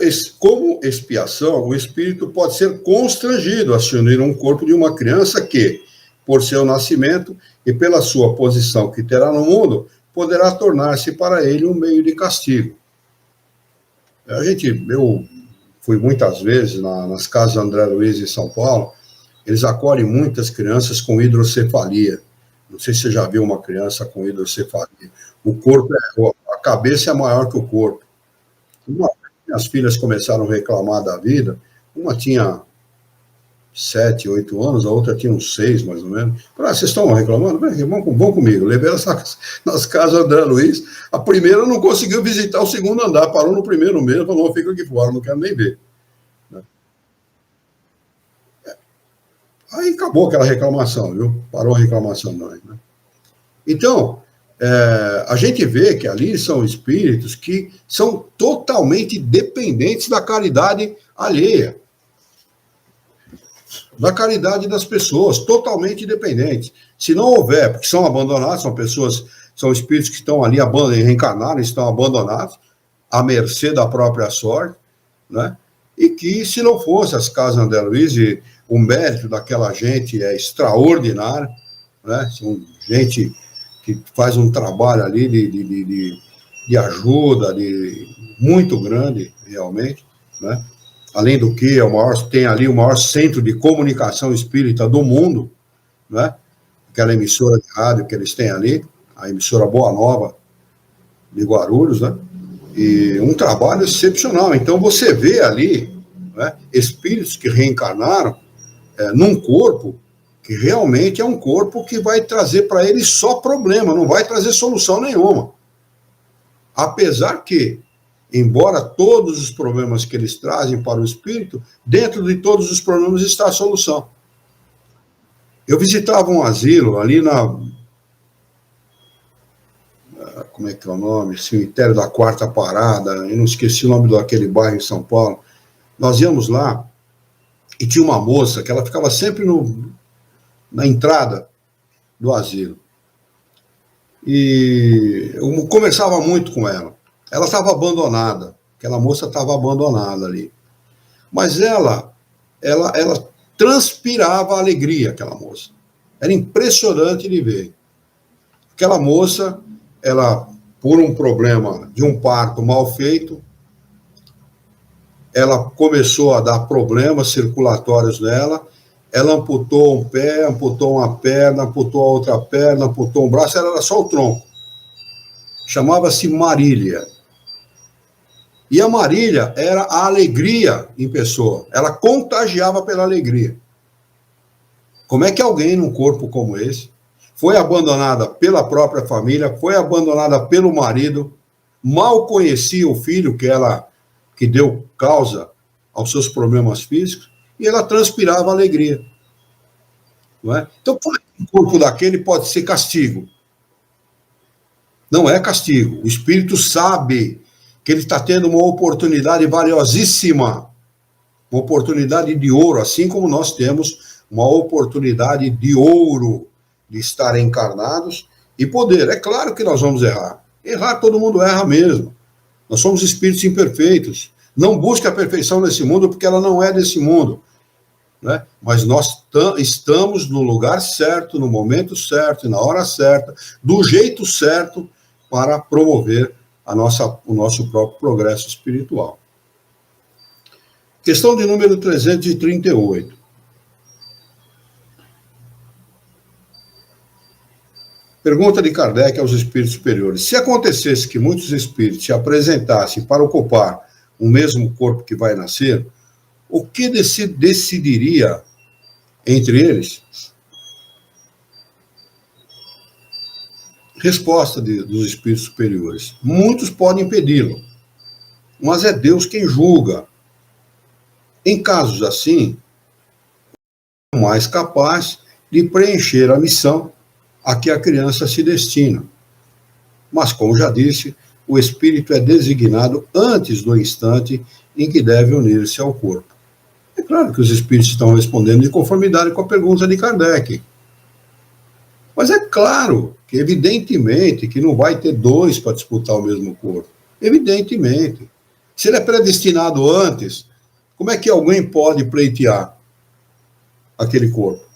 expiação, o espírito pode ser constrangido a se unir a um corpo de uma criança que, por seu nascimento e pela sua posição que terá no mundo, poderá tornar-se para ele um meio de castigo. Eu fui muitas vezes nas casas André Luiz em São Paulo, eles acolhem muitas crianças com hidrocefalia. Não sei se você já viu uma criança com hidrocefalia. A cabeça é maior que o corpo. As filhas começaram a reclamar da vida, uma tinha 7, 8 anos, a outra tinha uns 6, mais ou menos. Falaram, vocês estão reclamando? Vão comigo. Levei elas nas casas André Luiz. A primeira não conseguiu visitar o segundo andar, parou no primeiro mesmo, falou, fica aqui fora, não quero nem ver. Aí acabou aquela reclamação, viu? Parou a reclamação, não. Né? Então, a gente vê que ali são espíritos que são totalmente dependentes da caridade alheia, da caridade das pessoas, totalmente dependentes. Se não houver, porque são abandonados, são espíritos que estão ali reencarnaram, estão abandonados, à mercê da própria sorte, né? E que, se não fosse as casas André Luiz, o mérito daquela gente é extraordinário, né? São gente que faz um trabalho ali de ajuda, muito grande, realmente, né? Além do que, tem ali o maior centro de comunicação espírita do mundo, né? Aquela emissora de rádio que eles têm ali, a emissora Boa Nova de Guarulhos, né? E um trabalho excepcional. Então, você vê ali, né, espíritos que reencarnaram num corpo que realmente é um corpo que vai trazer para ele só problema, não vai trazer solução nenhuma. Apesar que, embora todos os problemas que eles trazem para o espírito, dentro de todos os problemas está a solução. Eu visitava um asilo ali como é que é o nome? Cemitério da Quarta Parada, eu não esqueci o nome daquele bairro em São Paulo. Nós íamos lá e tinha uma moça que ela ficava sempre na entrada do asilo. E eu conversava muito com ela. Ela estava abandonada, aquela moça estava abandonada ali. Mas ela transpirava alegria, aquela moça. Era impressionante de ver. Aquela moça, ela, por um problema de um parto mal feito, ela começou a dar problemas circulatórios nela, ela amputou um pé, amputou uma perna, amputou a outra perna, amputou um braço, ela era só o tronco. Chamava-se Marília. E a Marília era a alegria em pessoa. Ela contagiava pela alegria. Como é que alguém num corpo como esse foi abandonada pela própria família, foi abandonada pelo marido, mal conhecia o filho que deu causa aos seus problemas físicos, e ela transpirava alegria. Não é? Então, como é que um corpo daquele pode ser castigo? Não é castigo. O espírito sabe que ele está tendo uma oportunidade valiosíssima, uma oportunidade de ouro, assim como nós temos uma oportunidade de ouro de estar encarnados e poder. É claro que nós vamos errar. Errar, todo mundo erra mesmo. Nós somos espíritos imperfeitos. Não busque a perfeição nesse mundo, porque ela não é desse mundo. Né? Mas nós estamos no lugar certo, no momento certo, na hora certa, do jeito certo, para promover o nosso próprio progresso espiritual. Questão de número 338. Pergunta de Kardec aos espíritos superiores. Se acontecesse que muitos espíritos se apresentassem para ocupar o mesmo corpo que vai nascer, o que decidiria entre eles? Resposta dos espíritos superiores. Muitos podem impedi-lo, mas é Deus quem julga. Em casos assim, é o mais capaz de preencher a missão a que a criança se destina. Mas, como já disse, o espírito é designado antes do instante em que deve unir-se ao corpo. É claro que os espíritos estão respondendo de conformidade com a pergunta de Kardec. Mas é claro que, evidentemente, que não vai ter dois para disputar o mesmo corpo. Evidentemente. Se ele é predestinado antes, como é que alguém pode pleitear aquele corpo?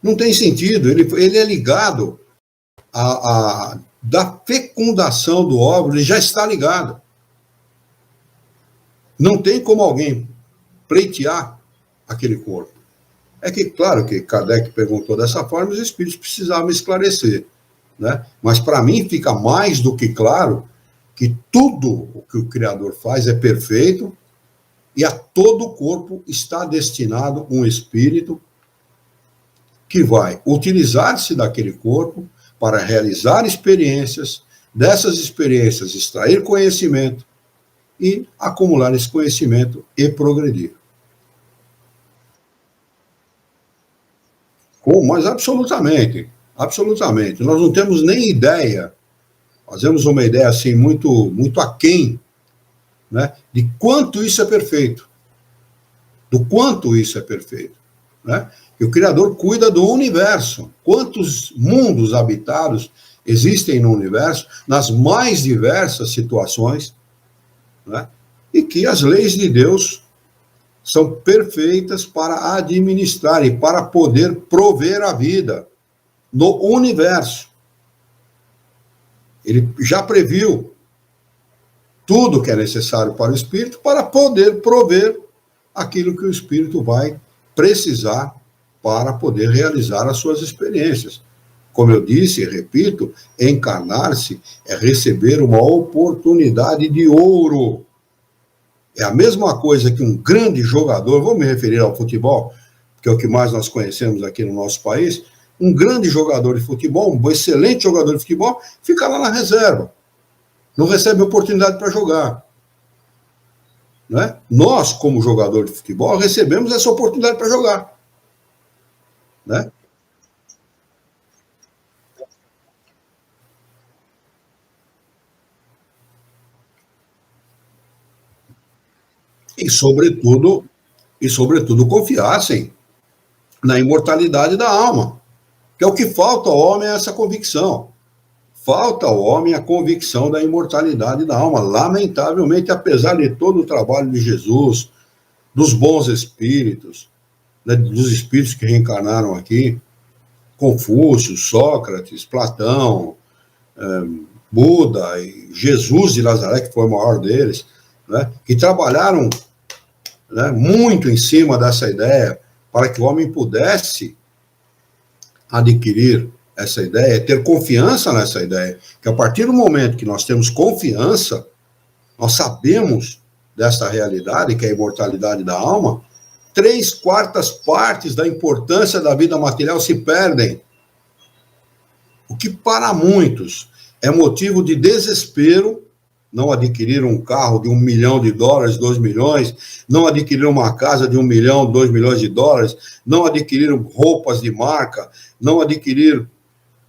Não tem sentido. Ele é ligado da fecundação do óvulo, ele já está ligado. Não tem como alguém pleitear aquele corpo. É que, claro, que Kardec perguntou dessa forma, os espíritos precisavam esclarecer. Né? Mas, para mim, fica mais do que claro que tudo o que o Criador faz é perfeito e a todo corpo está destinado um espírito que vai utilizar-se daquele corpo para realizar experiências, dessas experiências extrair conhecimento e acumular esse conhecimento e progredir. Mas absolutamente, absolutamente. Nós não temos nem ideia, fazemos uma ideia assim muito, muito aquém, né, de quanto isso é perfeito, do quanto isso é perfeito, né? E o Criador cuida do universo. Quantos mundos habitados existem no universo, nas mais diversas situações, né? E que as leis de Deus são perfeitas para administrar e para poder prover a vida no universo. Ele já previu tudo que é necessário para o espírito para poder prover aquilo que o espírito vai precisar para poder realizar as suas experiências. Como eu disse e repito, encarnar-se é receber uma oportunidade de ouro. É a mesma coisa que um grande jogador, vou me referir ao futebol, que é o que mais nós conhecemos aqui no nosso país, um grande jogador de futebol, um excelente jogador de futebol, fica lá na reserva. Não recebe oportunidade para jogar. Né? Nós, como jogador de futebol, recebemos essa oportunidade para jogar. né? E, sobretudo, confiassem na imortalidade da alma. Que é o que falta ao homem é essa convicção. Falta ao homem a convicção da imortalidade da alma. Lamentavelmente, apesar de todo o trabalho de Jesus, dos bons espíritos, né, dos espíritos que reencarnaram aqui, Confúcio, Sócrates, Platão, Buda e Jesus de Nazaré, que foi o maior deles, né, que trabalharam, né, muito em cima dessa ideia para que o homem pudesse adquirir essa ideia, ter confiança nessa ideia, que a partir do momento que nós temos confiança, nós sabemos dessa realidade, que é a imortalidade da alma, 3/4 da importância da vida material se perdem. O que para muitos é motivo de desespero, não adquirir um carro de $1 milhão, $2 milhões, não adquirir uma casa de $1 milhão, $2 milhões, não adquirir roupas de marca, não adquirir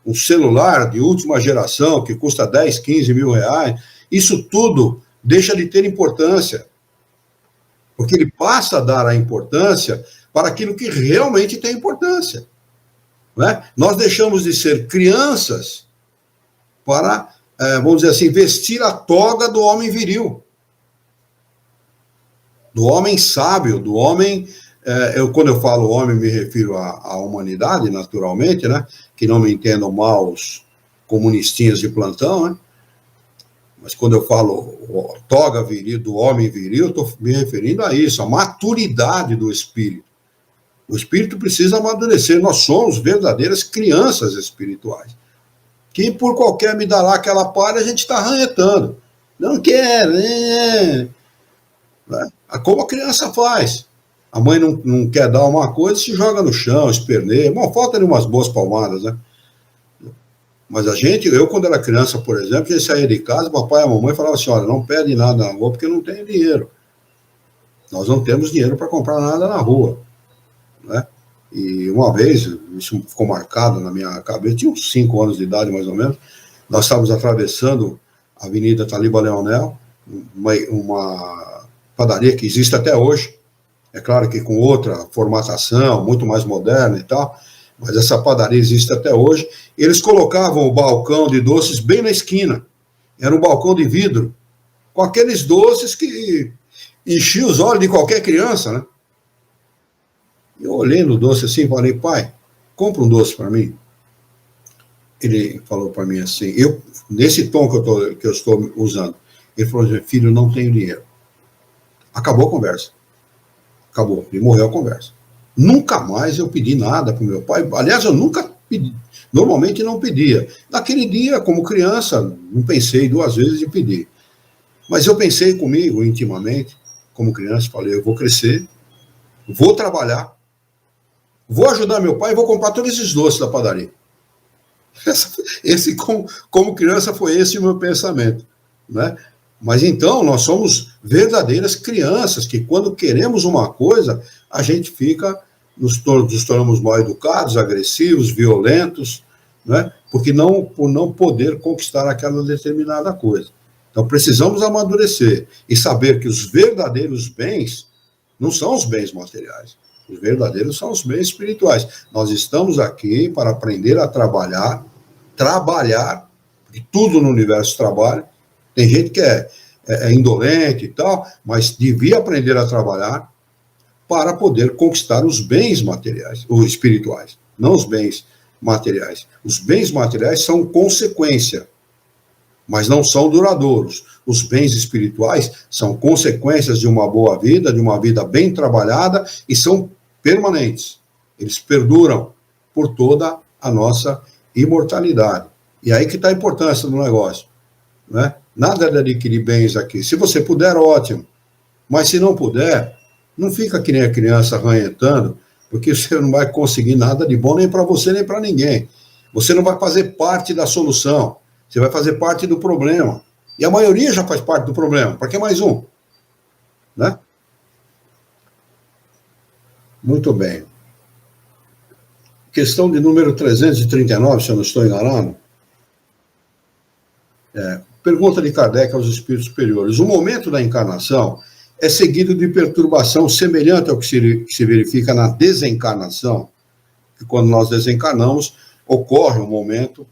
um celular de última geração que custa 10, 15 mil reais, isso tudo deixa de ter importância, porque ele passa a dar a importância para aquilo que realmente tem importância. Né? Nós deixamos de ser crianças para, vamos dizer assim, vestir a toga do homem viril, do homem sábio, do homem... quando eu falo homem, me refiro à humanidade, naturalmente, né? Que não me entendam mal os comunistinhas de plantão, né? Mas quando eu falo toga viril, do homem viril, eu estou me referindo a isso, a maturidade do espírito. O espírito precisa amadurecer. Nós somos verdadeiras crianças espirituais. Que por qualquer me dá lá aquela palha, a gente está arranhetando. Não quer, né? Como a criança faz. A mãe não quer dar uma coisa, se joga no chão, esperneia. Bom, falta de umas boas palmadas, né? Mas eu quando era criança, por exemplo, a gente saía de casa, o papai e a mamãe falavam assim, olha, não pede nada na rua porque não tem dinheiro. Nós não temos dinheiro para comprar nada na rua. Né? E uma vez, isso ficou marcado na minha cabeça, tinha uns 5 anos de idade, mais ou menos, nós estávamos atravessando a Avenida Taliba Leonel, uma padaria que existe até hoje, é claro que com outra formatação, muito mais moderna e tal, mas essa padaria existe até hoje. Eles colocavam o balcão de doces bem na esquina. Era um balcão de vidro, com aqueles doces que enchiam os olhos de qualquer criança, né? Eu olhei no doce assim e falei, pai, compra um doce para mim. Ele falou para mim assim, nesse tom que eu estou usando, ele falou assim, filho, não tenho dinheiro. Acabou a conversa. Acabou, e morreu a conversa. Nunca mais eu pedi nada para o meu pai. Aliás, eu nunca pedi, normalmente não pedia. Naquele dia, como criança, não pensei 2 vezes em pedir. Mas eu pensei comigo, intimamente, como criança, falei, eu vou crescer, vou trabalhar, vou ajudar meu pai e vou comprar todos esses doces da padaria. Como criança, foi esse o meu pensamento. Né? Mas então, nós somos verdadeiras crianças, que quando queremos uma coisa, a gente fica, nos tornamos mal educados, agressivos, violentos, né? Por não poder conquistar aquela determinada coisa. Então, precisamos amadurecer e saber que os verdadeiros bens não são os bens materiais. Os verdadeiros são os bens espirituais. Nós estamos aqui para aprender a trabalhar, e tudo no universo trabalha. Tem gente que é indolente e tal, mas devia aprender a trabalhar para poder conquistar os bens materiais, ou espirituais, não os bens materiais. Os bens materiais são consequência, mas não são duradouros. Os bens espirituais são consequências de uma boa vida, de uma vida bem trabalhada, e são permanentes. Eles perduram por toda a nossa imortalidade. E aí que está a importância do negócio. Né? Nada de adquirir bens aqui. Se você puder, ótimo. Mas se não puder, não fica que nem a criança arranhentando, porque você não vai conseguir nada de bom nem para você, nem para ninguém. Você não vai fazer parte da solução. Você vai fazer parte do problema. E a maioria já faz parte do problema. Para que mais um? Né? Muito bem. questão de número 339, se eu não estou enganado. Pergunta de Kardec aos espíritos superiores. O momento da encarnação é seguido de perturbação semelhante ao que se verifica na desencarnação, que quando nós desencarnamos, ocorre um momento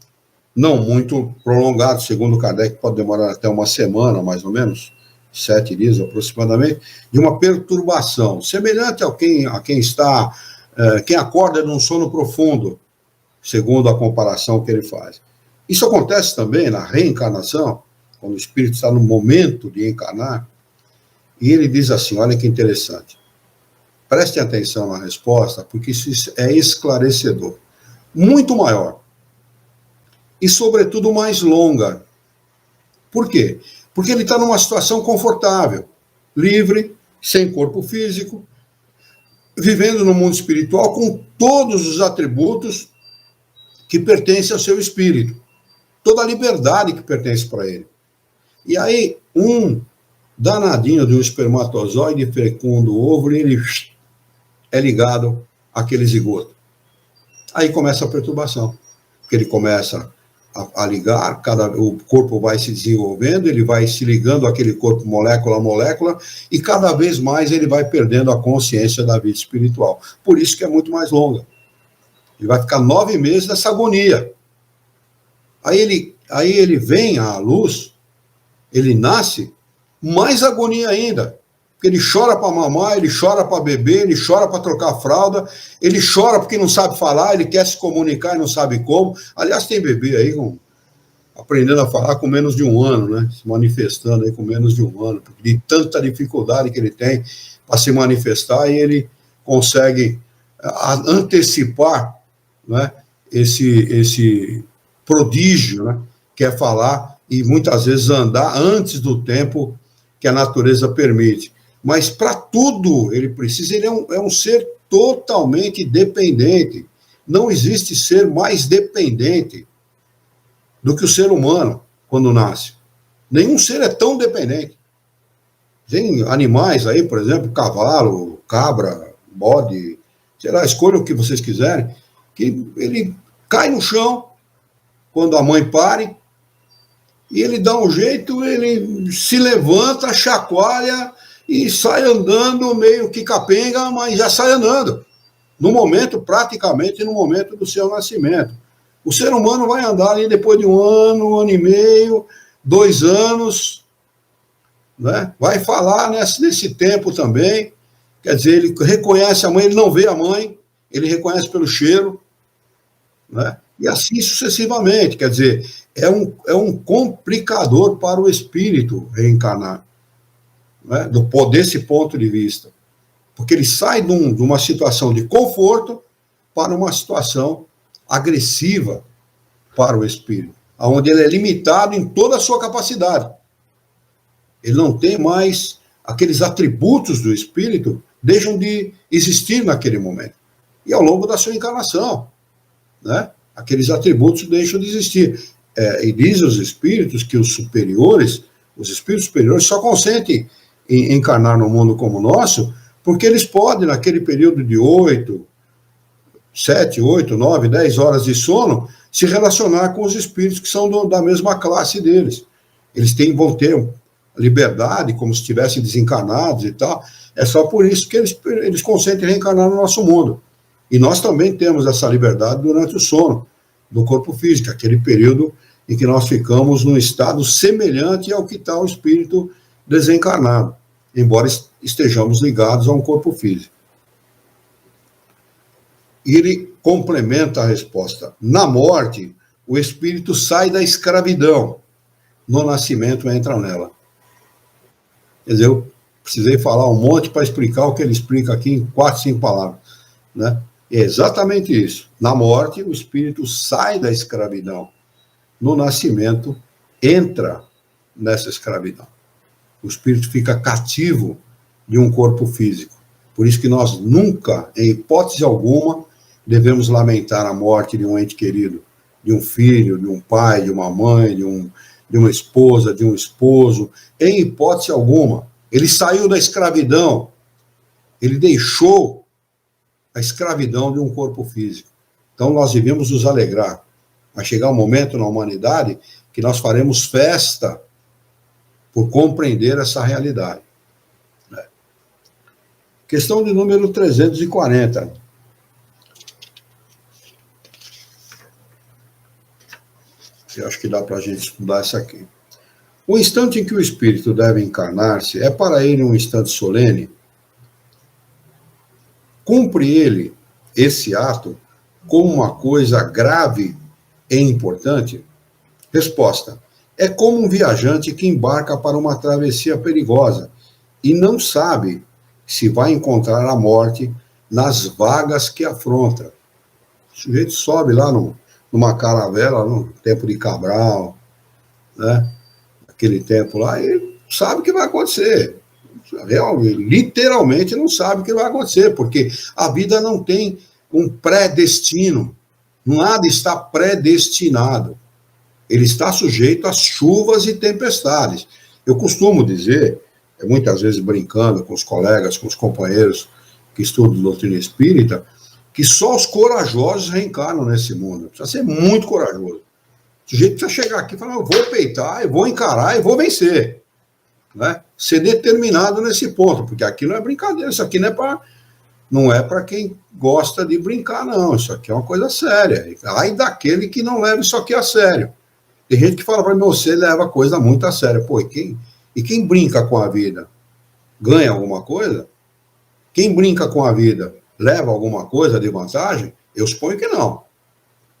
não muito prolongado, segundo Kardec, pode demorar até uma semana, mais ou menos, 7 dias aproximadamente, de uma perturbação, semelhante a quem está, quem acorda num sono profundo, segundo a comparação que ele faz. Isso acontece também na reencarnação, quando o espírito está no momento de encarnar, e ele diz assim, olha que interessante, prestem atenção na resposta, porque isso é esclarecedor. Muito maior. E, sobretudo, mais longa. Por quê? Porque ele está numa situação confortável, livre, sem corpo físico, vivendo no mundo espiritual com todos os atributos que pertencem ao seu espírito. Toda a liberdade que pertence para ele. E aí, um danadinho de um espermatozoide fecunda o óvulo e ele é ligado àquele zigoto. Aí começa a perturbação, porque ele começa a ligar, o corpo vai se desenvolvendo, ele vai se ligando àquele corpo molécula a molécula, e cada vez mais ele vai perdendo a consciência da vida espiritual. Por isso que é muito mais longa. Ele vai ficar 9 meses nessa agonia. Aí ele vem à luz, ele nasce, mais agonia ainda. Porque ele chora para mamar, ele chora para beber, ele chora para trocar fralda, ele chora porque não sabe falar, ele quer se comunicar e não sabe como. Aliás, tem bebê aí aprendendo a falar com menos de 1 ano, né? Se manifestando aí com menos de 1 ano, porque de tanta dificuldade que ele tem para se manifestar, e ele consegue antecipar, né, esse prodígio, né, que é falar e muitas vezes andar antes do tempo que a natureza permite. Mas para tudo ele precisa, ele é um ser totalmente dependente. Não existe ser mais dependente do que o ser humano quando nasce. Nenhum ser é tão dependente. Tem animais aí, por exemplo, cavalo, cabra, bode, sei lá, escolha o que vocês quiserem, que ele cai no chão quando a mãe pare, e ele dá um jeito, ele se levanta, chacoalha e sai andando meio que capenga, mas já sai andando. Praticamente no momento do seu nascimento. O ser humano vai andar ali depois de 1 ano, 1 ano e meio, 2 anos, né? Vai falar nesse tempo também. Quer dizer, ele reconhece a mãe, ele não vê a mãe, ele reconhece pelo cheiro, né? E assim sucessivamente. Quer dizer, é um complicador para o espírito reencarnar, né? Desse ponto de vista. Porque ele sai de uma situação de conforto para uma situação agressiva para o espírito, onde ele é limitado em toda a sua capacidade. Ele não tem mais aqueles atributos do espírito, deixam de existir naquele momento. E ao longo da sua encarnação, né, aqueles atributos deixam de existir. E dizem os espíritos que os espíritos superiores só consentem encarnar no mundo como o nosso, porque eles podem, naquele período de 7, 8, 9, 10 horas de sono, se relacionar com os espíritos que são da mesma classe deles. Eles vão ter liberdade, como se estivessem desencarnados e tal. É só por isso que eles consentem reencarnar no nosso mundo. E nós também temos essa liberdade durante o sono do corpo físico, aquele período em que nós ficamos num estado semelhante ao que está o espírito desencarnado, embora estejamos ligados a um corpo físico. E ele complementa a resposta. Na morte, o espírito sai da escravidão. No nascimento, entra nela. Quer dizer, eu precisei falar um monte para explicar o que ele explica aqui em 4, 5 palavras, né? É exatamente isso. Na morte, o espírito sai da escravidão. No nascimento, entra nessa escravidão. O espírito fica cativo de um corpo físico. Por isso que nós nunca, em hipótese alguma, devemos lamentar a morte de um ente querido, de um filho, de um pai, de uma mãe, de uma esposa, de um esposo. Em hipótese alguma. Ele saiu da escravidão. Ele deixou a escravidão de um corpo físico. Então nós devemos nos alegrar. Vai chegar um momento na humanidade que nós faremos festa por compreender essa realidade. Questão de número 340. Eu acho que dá para a gente estudar essa aqui. O instante em que o espírito deve encarnar-se é para ele um instante solene? Cumpre ele esse ato como uma coisa grave e importante? Resposta: é como um viajante que embarca para uma travessia perigosa e não sabe se vai encontrar a morte nas vagas que afronta. O sujeito sobe lá numa caravela, no tempo de Cabral, né? Aquele tempo lá, e sabe o que vai acontecer. Literalmente não sabe o que vai acontecer, porque a vida não tem um predestino. Nada está predestinado. Ele está sujeito às chuvas e tempestades. Eu costumo dizer, muitas vezes brincando com os colegas, com os companheiros que estudam doutrina espírita, que só os corajosos reencarnam nesse mundo. Precisa ser muito corajoso. O sujeito precisa chegar aqui e falar: eu vou peitar, eu vou encarar, eu vou vencer. Né? Ser determinado nesse ponto, porque aqui não é brincadeira, isso aqui não é para quem gosta de brincar, não. Isso aqui é uma coisa séria. Ai daquele que não leva isso aqui a sério. Tem gente que fala para mim: você leva a coisa muito a sério. Pô, e quem brinca com a vida ganha alguma coisa? Quem brinca com a vida leva alguma coisa de vantagem? Eu suponho que não.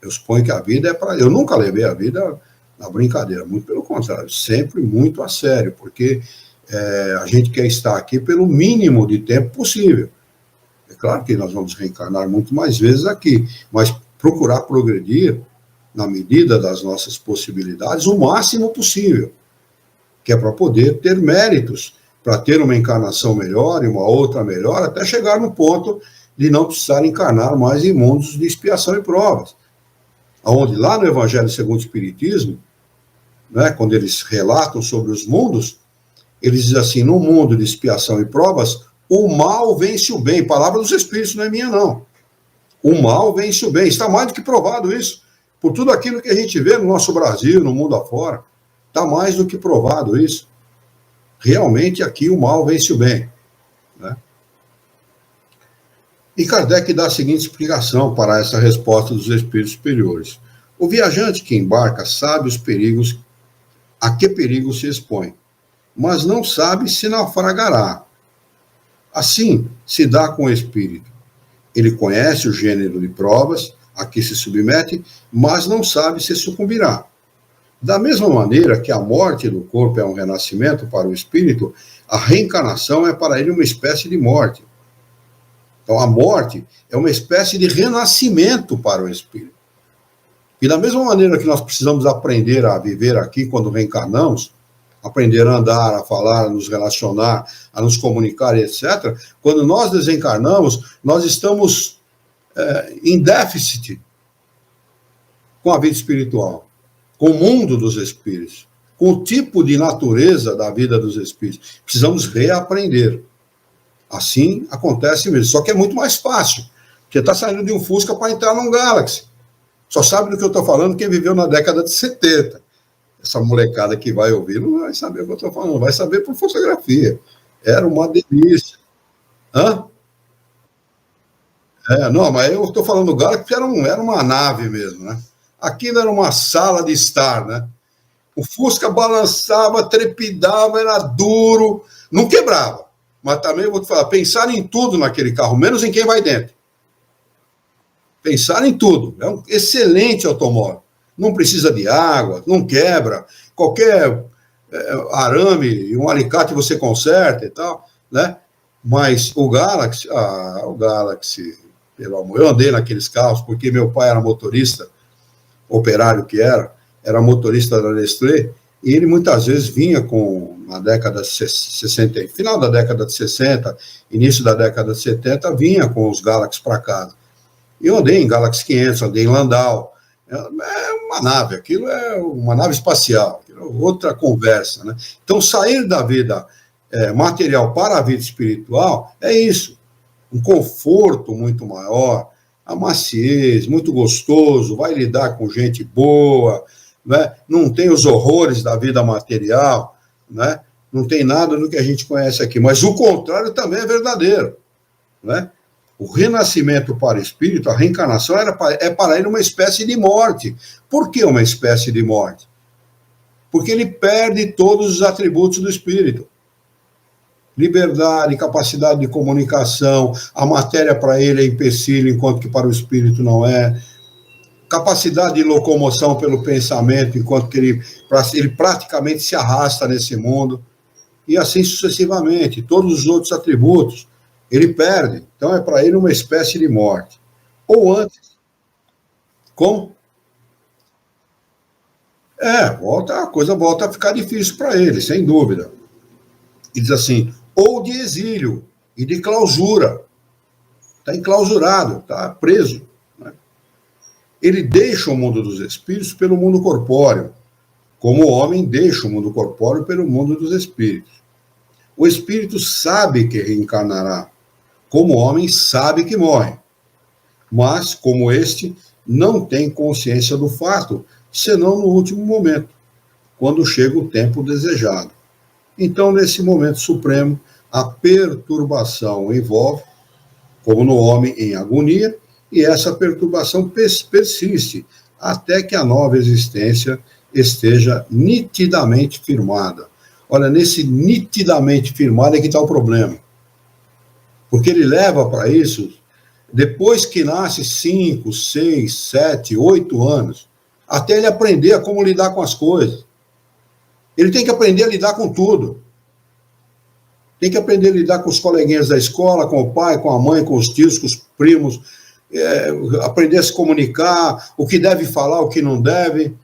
Eu suponho que a vida é para... Eu nunca levei a vida na brincadeira, muito pelo contrário, sempre muito a sério, porque a gente quer estar aqui pelo mínimo de tempo possível. É claro que nós vamos reencarnar muito mais vezes aqui, mas procurar progredir na medida das nossas possibilidades o máximo possível, que é para poder ter méritos, para ter uma encarnação melhor e uma outra melhor, até chegar no ponto de não precisar encarnar mais em mundos de expiação e provas. Onde lá no Evangelho segundo o Espiritismo, né, quando eles relatam sobre os mundos, eles dizem assim: no mundo de expiação e provas, o mal vence o bem. Palavra dos Espíritos, não é minha, não. O mal vence o bem. Está mais do que provado isso. Por tudo aquilo que a gente vê no nosso Brasil, no mundo afora, está mais do que provado isso. Realmente aqui o mal vence o bem. Né? E Kardec dá a seguinte explicação para essa resposta dos espíritos superiores. O viajante que embarca sabe os perigos, a que perigo se expõe, mas não sabe se naufragará. Assim se dá com o espírito. Ele conhece o gênero de provas a que se submete, mas não sabe se sucumbirá. Da mesma maneira que a morte do corpo é um renascimento para o espírito, a reencarnação é para ele uma espécie de morte. Então, a morte é uma espécie de renascimento para o espírito. E da mesma maneira que nós precisamos aprender a viver aqui quando reencarnamos, aprender a andar, a falar, a nos relacionar, a nos comunicar, etc., quando nós desencarnamos, nós estamos em déficit com a vida espiritual, com o mundo dos espíritos, com o tipo de natureza da vida dos espíritos. Precisamos reaprender. Assim acontece mesmo. Só que é muito mais fácil. Você está saindo de um Fusca para entrar num Galaxy. Só sabe do que eu estou falando quem viveu na década de 70. Essa molecada que vai ouvir não vai saber o que eu estou falando, vai saber por fotografia. Era uma delícia. Hã? Não, mas eu estou falando do Galaxy porque era uma nave mesmo, né? Aquilo era uma sala de estar, né? O Fusca balançava, trepidava, era duro, não quebrava. Mas também eu vou te falar, pensar em tudo naquele carro, menos em quem vai dentro. Pensar em tudo. É um excelente automóvel. Não precisa de água, não quebra. Qualquer arame e um alicate você conserta e tal, né? Mas o Galaxy, pelo amor, eu andei naqueles carros porque meu pai era motorista, operário que era motorista da Nestlé, e ele muitas vezes vinha na década de 60, final da década de 60, início da década de 70, vinha com os Galaxy para casa. Eu andei em Galaxy 500, andei em Landau. É uma nave, aquilo é uma nave espacial, outra conversa, né? Então, sair da vida material para a vida espiritual é isso. Um conforto muito maior, a maciez, muito gostoso, vai lidar com gente boa, né? Não tem os horrores da vida material, né? Não tem nada do que a gente conhece aqui. Mas o contrário também é verdadeiro, né? O renascimento para o espírito, a reencarnação, é para ele uma espécie de morte. Por que uma espécie de morte? Porque ele perde todos os atributos do espírito. Liberdade, capacidade de comunicação, a matéria para ele é empecilho, enquanto que para o espírito não é. Capacidade de locomoção pelo pensamento, enquanto que ele praticamente se arrasta nesse mundo. E assim sucessivamente. Todos os outros atributos ele perde. Então é para ele uma espécie de morte. Ou antes. Como? A coisa volta a ficar difícil para ele, sem dúvida. E diz assim, ou de exílio e de clausura. Está enclausurado, está preso. Né? Ele deixa o mundo dos espíritos pelo mundo corpóreo, como o homem deixa o mundo corpóreo pelo mundo dos espíritos. O espírito sabe que reencarnará, como o homem sabe que morre. Mas, como este, não tem consciência do fato, senão no último momento, quando chega o tempo desejado. Então, nesse momento supremo, a perturbação envolve, como no homem em agonia, e essa perturbação persiste até que a nova existência esteja nitidamente firmada. Olha, nesse nitidamente firmado é que está o problema. Porque ele leva para isso, depois que nasce 5, 6, 7, 8 anos, até ele aprender a como lidar com as coisas. Ele tem que aprender a lidar com tudo. Tem que aprender a lidar com os coleguinhas da escola, com o pai, com a mãe, com os tios, com os primos, aprender a se comunicar, o que deve falar, o que não deve.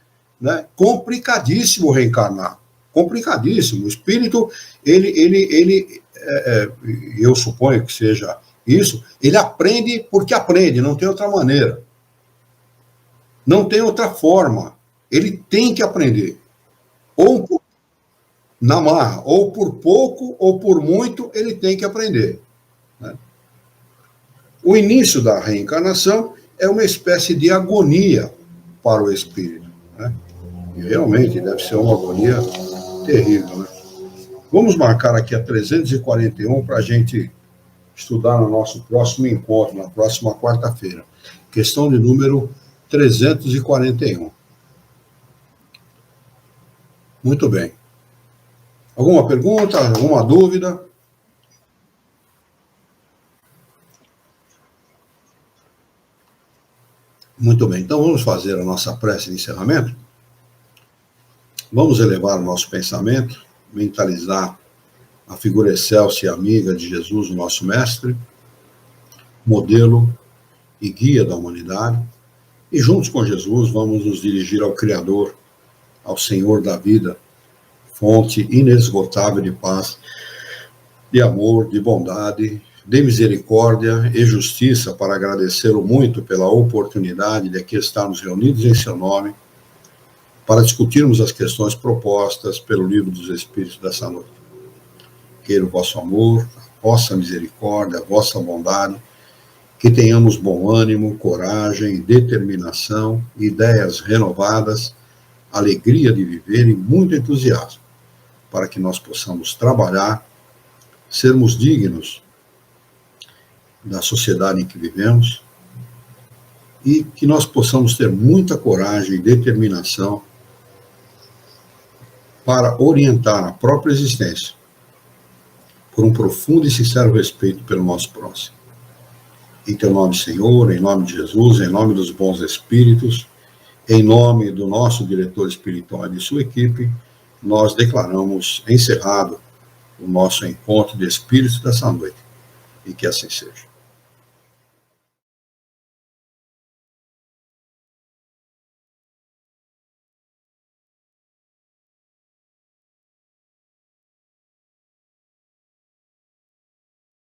Né? Complicadíssimo reencarnar. Complicadíssimo. O espírito, eu suponho que seja isso, ele aprende porque aprende, não tem outra maneira. Não tem outra forma. Ele tem que aprender. Ou na marra, ou por pouco, ou por muito, ele tem que aprender. Né? O início da reencarnação é uma espécie de agonia para o espírito. Né? E realmente deve ser uma agonia terrível. Né? Vamos marcar aqui a 341 para a gente estudar no nosso próximo encontro, na próxima quarta-feira. Questão de número 341. Muito bem. Alguma pergunta? Alguma dúvida? Muito bem. Então vamos fazer a nossa prece de encerramento? Vamos elevar o nosso pensamento, mentalizar a figura excelsa e amiga de Jesus, o nosso mestre, modelo e guia da humanidade, e juntos com Jesus vamos nos dirigir ao Criador, ao Senhor da vida, fonte inesgotável de paz, de amor, de bondade, de misericórdia e justiça, para agradecê-lo muito pela oportunidade de aqui estarmos reunidos em seu nome, para discutirmos as questões propostas pelo Livro dos Espíritos dessa noite. Queira o vosso amor, a vossa misericórdia, a vossa bondade, que tenhamos bom ânimo, coragem, determinação, ideias renovadas, alegria de viver e muito entusiasmo, para que nós possamos trabalhar, sermos dignos da sociedade em que vivemos e que nós possamos ter muita coragem e determinação para orientar a própria existência por um profundo e sincero respeito pelo nosso próximo. Em teu nome, Senhor, em nome de Jesus, em nome dos bons espíritos, em nome do nosso diretor espiritual e de sua equipe, nós declaramos encerrado o nosso encontro de espíritos dessa noite. E que assim seja.